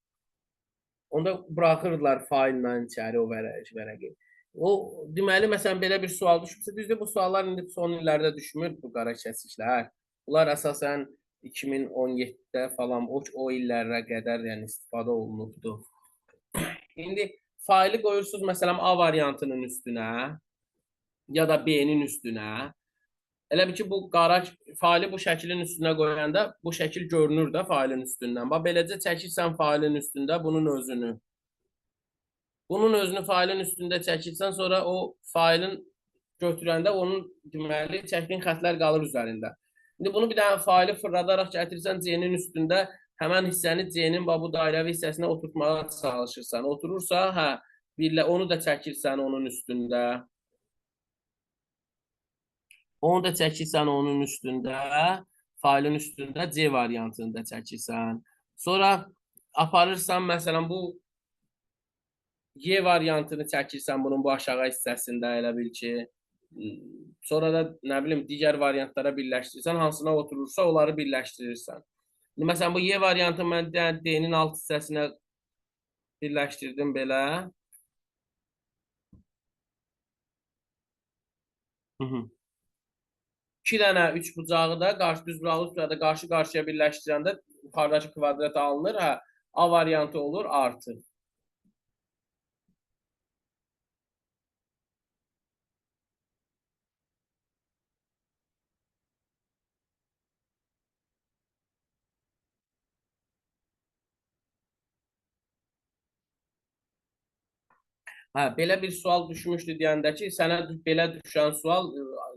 Onda buraxırdılar faillə içəri o vərəqi. O, deməli, məsələn, belə bir sual düşmüşsə, düzdür, bu suallar indi son illərdə düşmür, bu qara kəsiklər. Bunlar əsasən 2017-də falan o illərə qədər yəni istifadə olunubdur. İndi faili qoyursunuz, məsələn, A variantının üstünə ya da B-nin üstünə. Elə bir ki, bu qara faili bu şəklin üstünə qoyanda bu şəkil görünür də failin üstündən. Bax, beləcə çəkirsən failin üstündə bunun özünü. Bunun özünü failin üstündə çəkirsən, sonra o failin götürəndə onun deməli çəkdiyin xətlər qalır üzərində. İndi bunu bir dənə faili fırladaraq gətirsən C-nin üstündə həmən hissəni C-nin bu dairəvi hissəsinə oturtmağa çalışırsan. Oturursa, hə, Onu da çəkirsən onun üstündə. Onu da çəkirsən onun üstündə. Faylın üstündə C variantını da çəkirsən. Sonra aparırsan, məsələn, bu Y variantını çəkirsən bunun bu aşağı hissəsində, elə bil ki. Sonra da, nə bilim, digər variantlara birləşdirirsən. Hansına oturursa, onları birləşdirirsən. Məsələn, bu Y variantı mən D-nin alt hissəsinə birləşdirdim belə. İki dənə üç bucağı da düz bucağı da qarşı-qarşıya birləşdirəndə yuxarıdakı kvadrat alınır. Hə, A variantı olur artı. Hə, belə bir sual düşmüşdü deyəndə ki, sənə belə düşən sual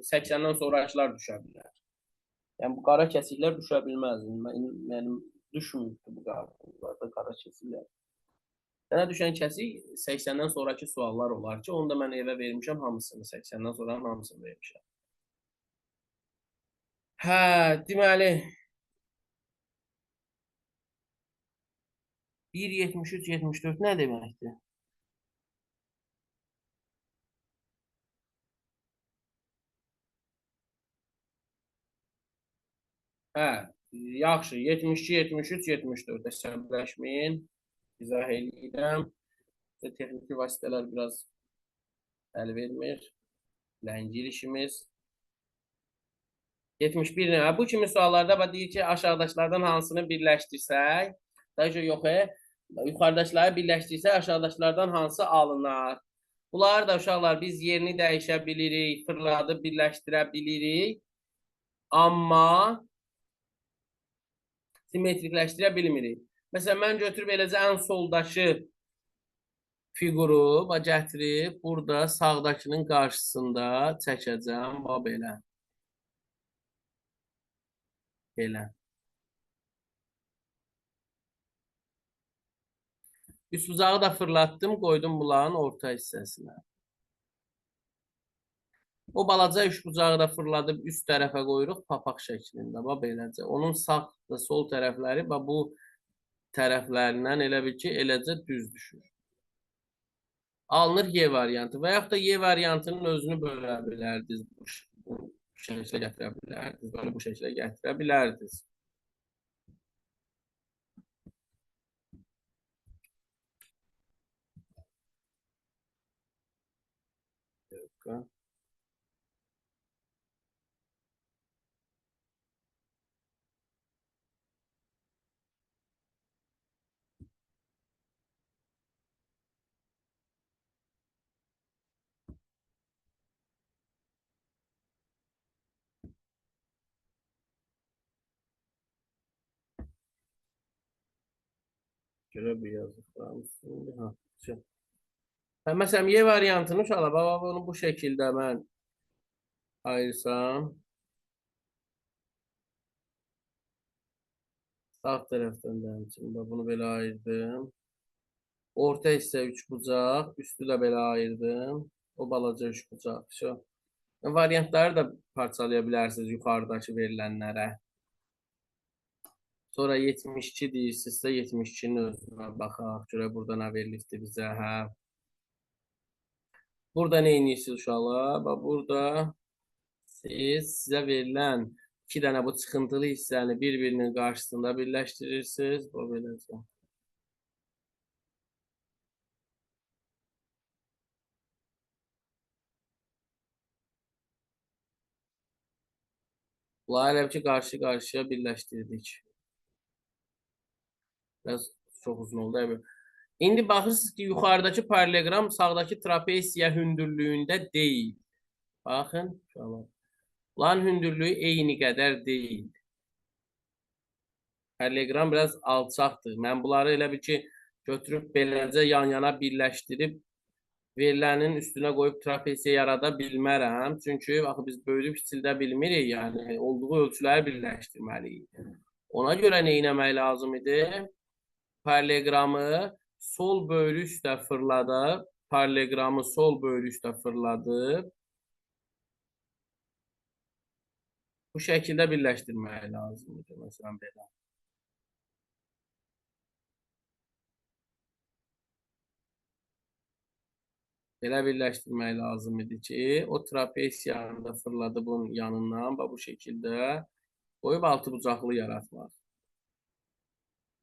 80-dən sonrakılar düşə bilər. Yəni, bu qara kəsiklər düşə bilməz. Mənim düşmürdü bu qara kəsiklər. Sənə düşən kəsik 80-dən sonraki suallar olar ki, onu da mən evə vermişəm hamısını, 80-dən sonranın hamısını vermişəm. Hə, deməli 1.73-74 nə deməkdir? Hə, yaxşı, 72, 73, 74 əsəbləşməyin, izah edirəm. Texniki vasitələr biraz əl vermir, ləngir işimiz. 71 nə? Bu kimi suallarda deyir ki, aşağıdakilərdən hansını birləşdirsək, daha yox, yuxarıdakiləri birləşdirsək, aşağıdakilərdən hansı alınar? Bunlar da uşaqlar biz yerini dəyişə bilirik, fırladıb birləşdirə bilirik, amma simmetrikləşdirə bilmirik. Məsələn, mən götürüb eləcə ən soldakı fiquru gətirib burada sağdakının qarşısında çəkəcəm. Belə. Belə. Üst bucağı da fırlatdım, qoydum bunların orta hissəsinə. O balaca üç bucağı da fırladıb üst tərəfə qoyuruq papaq şəklində. Beləcə. Onun sağ və sol tərəfləri bu tərəflərindən elə bil ki, eləcə düz düşür. Alınır Y variantı və yaxud da Y variantının özünü bölə bilərdiniz. Bu şəklə gətirə bilərdiniz. Böyle bu şəklə gətirə bilərdiniz. Görə bir yazdıqlarım. Məsələn, Y variantını uşaqlar, bunu bu şəkildə mən ayırsam. Sağ tərəfdən də həmçinin bunu belə ayırdım. Orta hissə üç bucaq, üstü də belə ayırdım. O balaca üç bucaq. Variantları da parçalaya bilərsiniz yuxarıdakı verilənlərə. Sonra 72 deyirsinizsə 72-nin özünə baxaq. Görə burada nə verilibdir bizə. Burada nə edirsiniz uşaqlar? Burada sizə verilən iki dənə bu çıxıntılı hissəni bir-birinin qarşısında birləşdirirsiniz. Bu beləcə. Bunları ki, qarşı-qarşıya birləşdirdik. Biraz çox uzun oldu. İndi baxırsınız ki, yuxarıdakı parallelogram sağdakı trapesiya hündürlüyündə deyil. Baxın. Bunların hündürlüyü eyni qədər deyil. Parallelogram biraz alçaqdır. Mən bunları elə bir ki, götürüb beləcə yan-yana birləşdirib verilənin üstünə qoyub trapesiya yarada bilmərəm. Çünki biz böyüdüb kiçildə bilmirik. Yəni, olduğu ölçüləri birləşdirməliyik. Ona görə nə etmək lazım idi? Paralleogramı sol böyrü üstə fırladıb paralelogramı sol bölüşdə fırladıb bu şəkildə birləşdirmək lazımdır. Məsələn, belə. Belə birləşdirmək lazım idi ki, o trapesiyanı da fırladı bunun yanından və bu şəkildə qoyub altı bucaqlı yaratmaq.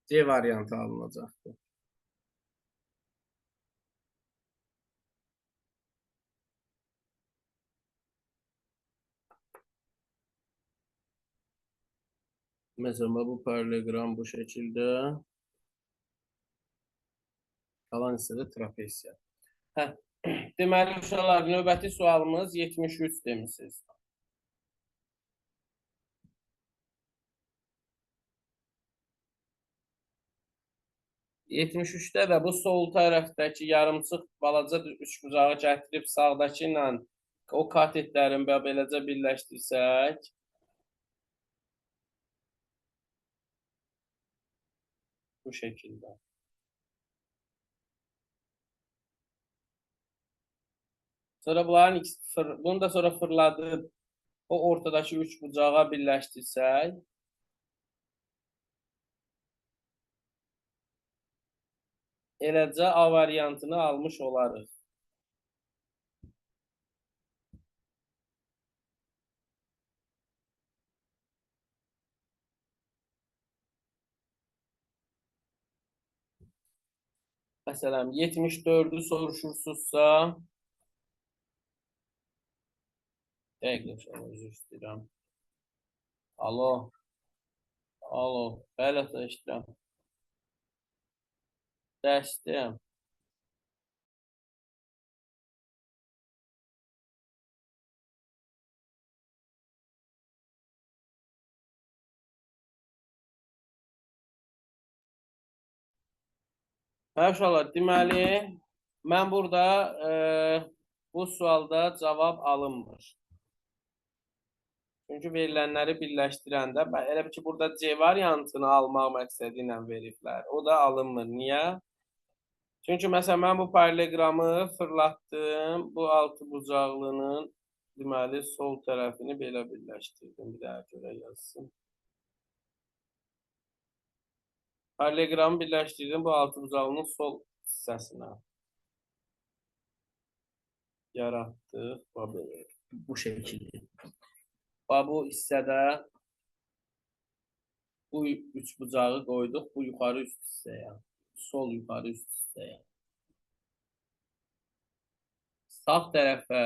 C variantı alınacaqdır. Mesela bu paralelogram bu şəkildə. Qalan hissədə trapesiya. Deməli, uşaqlar, növbəti sualımız 73 demişsiniz. 73'də də bu sol tərəfdəki yarımçıq balaca üçbucağı gətirib sağdakı ilə o katetlərin beləcə birləşdirsək, bu şəkildə. Sonra bunların ikisi, bunu da sonra fırladıb o ortadakı üçbucağa birləşdirsək, eləcə A variantını almış olarıq. Məsələn, 74'ü soruşursunuzsa, dəqiq, özür istəyirəm. Alo, bəli, eşidirəm. Dəstəyəm. Uşaqlar, deməli, mən burada bu sualda cavab alınmır. Çünki verilənləri birləşdirəndə, elə ki, burada C variantını almaq məqsədi ilə veriblər. O da alınmır. Niyə? Çünki, məsələn, mən bu paralelogramı fırlatdım. Bu altı bucaqlının, deməli, sol tərəfini belə birləşdirdim. Bir daha görə yazsın. Paralelogramı birləşdirdim bu altı bucağının sol hissəsinə. Yaratdıq. Bu şəkildə. Bu hissədə bu üç bucağı qoyduq bu yuxarı üst hissəyə. Sol yuxarı üst hissəyə. Sağ tərəfə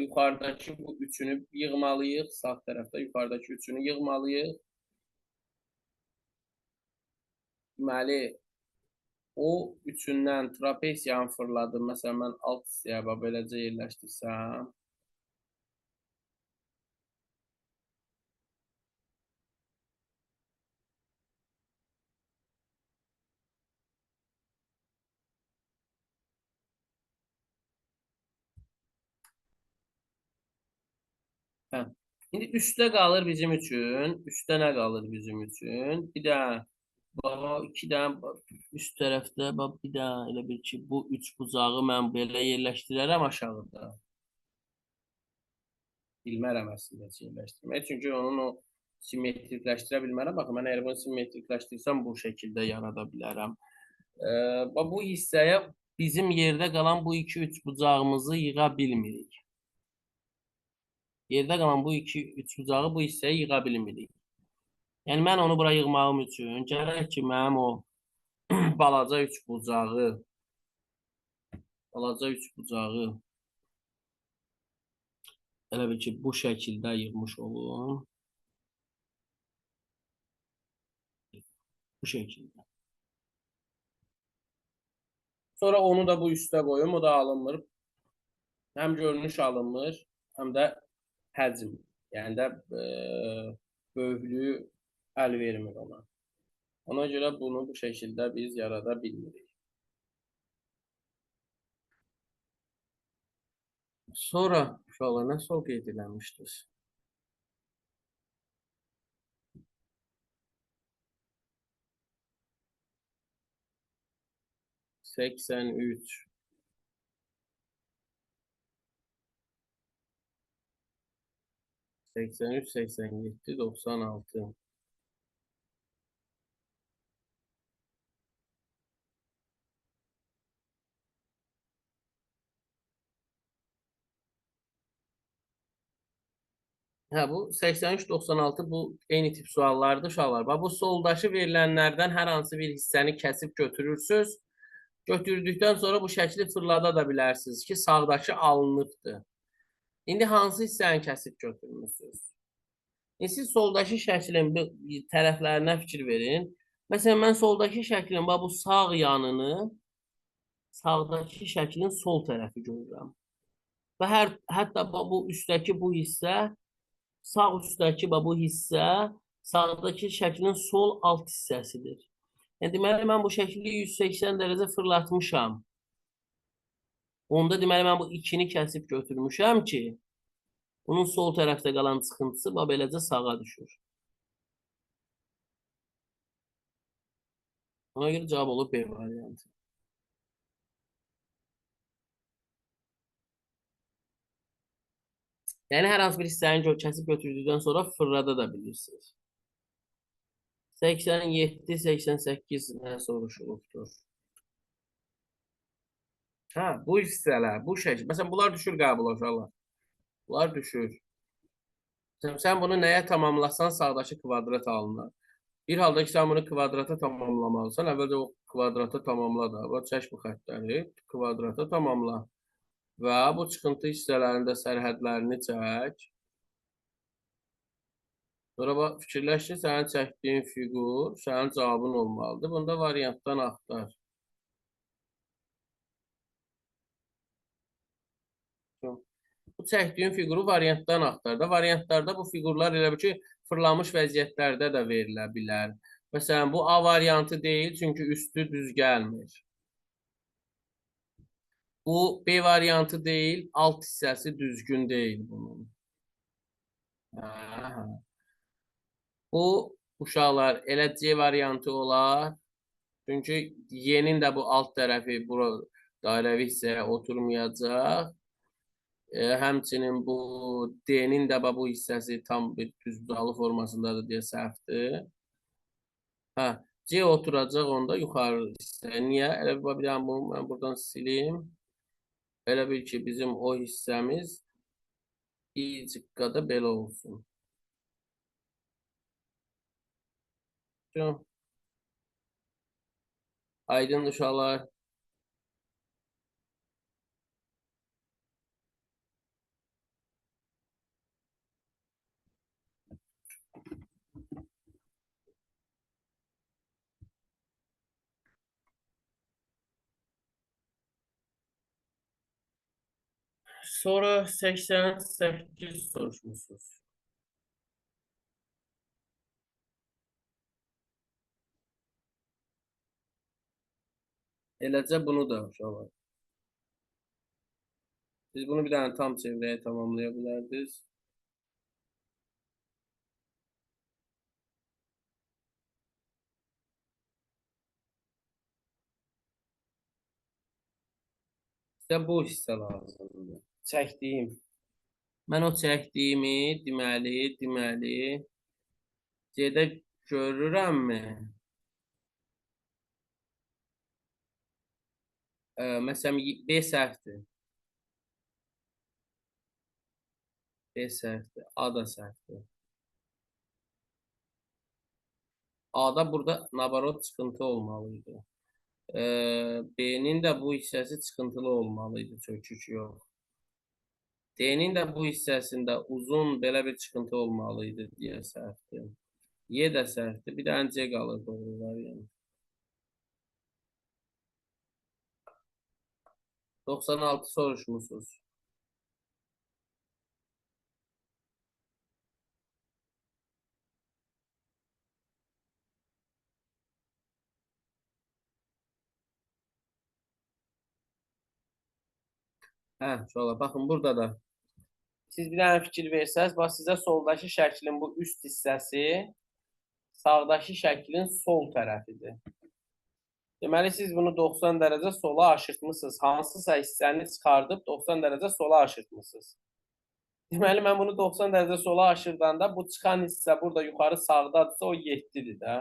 yuxarıdakı bu üçünü yığmalıyıq. Sağ tərəfdə yuxarıdakı üçünü yığmalıyıq. Deməli, o üçündən trapesiyanı fırladım. Məsələn, mən alt hissəyə beləcə yerləşdirsəm. İndi üstdə qalır bizim üçün. Üstdə nə qalır bizim üçün? Bir də iki dənə üst tərəfdə bir də elə bil ki, bu üç bucağı mən belə yerləşdirərəm aşağıda. Bilmərəm əslində yerləşdirmək. Çünki onun o simmetrikləşdirə bilmərəm. Baxın, mən əgər bunu simmetrikləşdirsəm bu şəkildə yarada bilərəm. Bu hissəyə bizim yerdə qalan bu iki üç bucağımızı yığa bilmirik. Yerdə qalan bu iki üç bucağı bu hissəyə yığa bilmirik. Yəni, mən onu bura yığmağım üçün gərək ki, mənim o balaca üç bucağı elə bil ki, bu şəkildə yığmış olun. Bu şəkildə. Sonra onu da bu üstə qoyum, o da alınmır. Həm görünüş alınmır, həm də həcm. Yəni də böyüklüyü əl vermir ona. Ona görə bunu bu şəkildə biz yarada bilmirik. Sonra uşaqlar nə sual qeyd edilmişdir? Seksen üç. 83, 87, 96. Hə, bu 83, 96 bu eyni tip suallardır uşaqlar. Bax, bu soldaşı verilənlərdən hər hansı bir hissəni kəsib götürürsünüz. Götürdükdən sonra bu şəkli fırlada da bilərsiniz ki, sağdakı alınıbdır. İndi hansı hissəni kəsib götürmüsünüz? Siz soldakı şəklin bu tərəflərinə fikir verin. Məsələn, mən soldakı şəklin bax, bu sağ yanını sağdakı şəklin sol tərəfi görürəm. Və hətta bax, bu üstdəki bu hissə, sağ üstdəki bax, bu hissə sağdakı şəklin sol alt hissəsidir. Yəni, deməli, mən bu şəkli 180 dərəcə fırlatmışam. Onda deməli, mən bu 2-ni kəsib götürmüşəm ki, bunun sol tərəfdə qalan çıxıntısı bax, beləcə sağa düşür. Ona görə cavab olur B variantı. Yəni, hər hansı bir hissəni kəsib götürdükdən sonra fırlada da bilirsiniz. 87, 88 nə soruşulubdur? Hə, bu hissələr, bu şəkil. Məsələn, bunlar düşür qəbul uşaqlar. Bunlar düşür. Sən bunu nəyə tamamlasan, sağdakı kvadrat alınır. Bir halda ki, sən bunu kvadrata tamamlamalısan, əvvəlcə o kvadrata tamamla da. Və çək bu xəttləri, kvadrata tamamla. Və bu çıxıntı hissələrində sərhədlərini çək. Sonra bax, fikirləş ki, sənin çəkdiyin fiqur, sənin cavabın olmalıdır. Bunda variantdan axtar. Bu çəkdiyin fiquru variantdan axtar da. Variantlarda bu fiqurlar elə bir ki, fırlamış vəziyyətlərdə də verilə bilər. Məsələn, bu A variantı deyil, çünki üstü düz gəlmir. Bu B variantı deyil, alt hissəsi düzgün deyil bunun. Bu, uşaqlar, elə C variantı olar. Çünki Y-nin də bu alt tərəfi dairəvi hissəyə oturmayacaq. Həmçinin bu D-nin də bu hissəsi tam bir düzbucalı formasındadır deyə səhvdir. Hə, C oturacaq onda yuxarı hissəyə. Niyə? Elə bir dənə bunu mən buradan silim. Elə bil ki, bizim o hissəmiz İcıqqada belə olsun. Aydın uşaqlar. Sonra 88 soruşmuşsunuz. Eləcə bunu da uşaqlar. Siz bunu bir dənə tam çevrəyə tamamlaya bilərdiniz. Sizə bu hissə lazımdır. Çəkdiyim. Mən o çəkdiyimi deməli C-də görürəmmi? Məsələn, B səhvdir. B səhvdir. A da səhvdir. A-da burada nabarot çıxıntı olmalıydı. B-nin də bu hissəsi çıxıntılı olmalıydı, çökük yox. D-nin də bu hissəsində uzun belə bir çıxıntı olmalıydı deyə səhvdir. Y də səhvdir. Bir dənə C qalır doğru variant. 96 soruşmuşsunuz. Hə, şöyle baxın burada da. Siz bir dənə fikir versəz, bax sizə soldakı şəklin bu üst hissəsi sağdakı şəklin sol tərəfidir. Deməli, siz bunu 90 dərəcə sola aşırtmışsınız. Hansısa hissəni çıxardıb 90 dərəcə sola aşırtmışsınız. Deməli, mən bunu 90 dərəcə sola aşırdanda bu çıxan hissə burada yuxarı sağdadırsa o 7-dir də.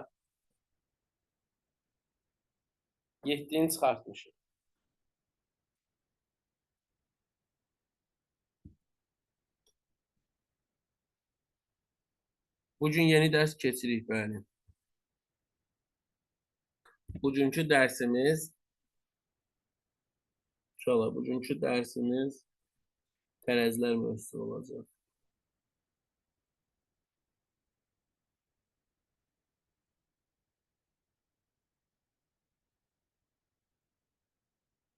7-ni çıxartmışıq. Bugün yeni dərs keçirik, bəli. Bugünkü dərsimiz bugünkü dərsimiz tərəzilər mövzusu olacaq.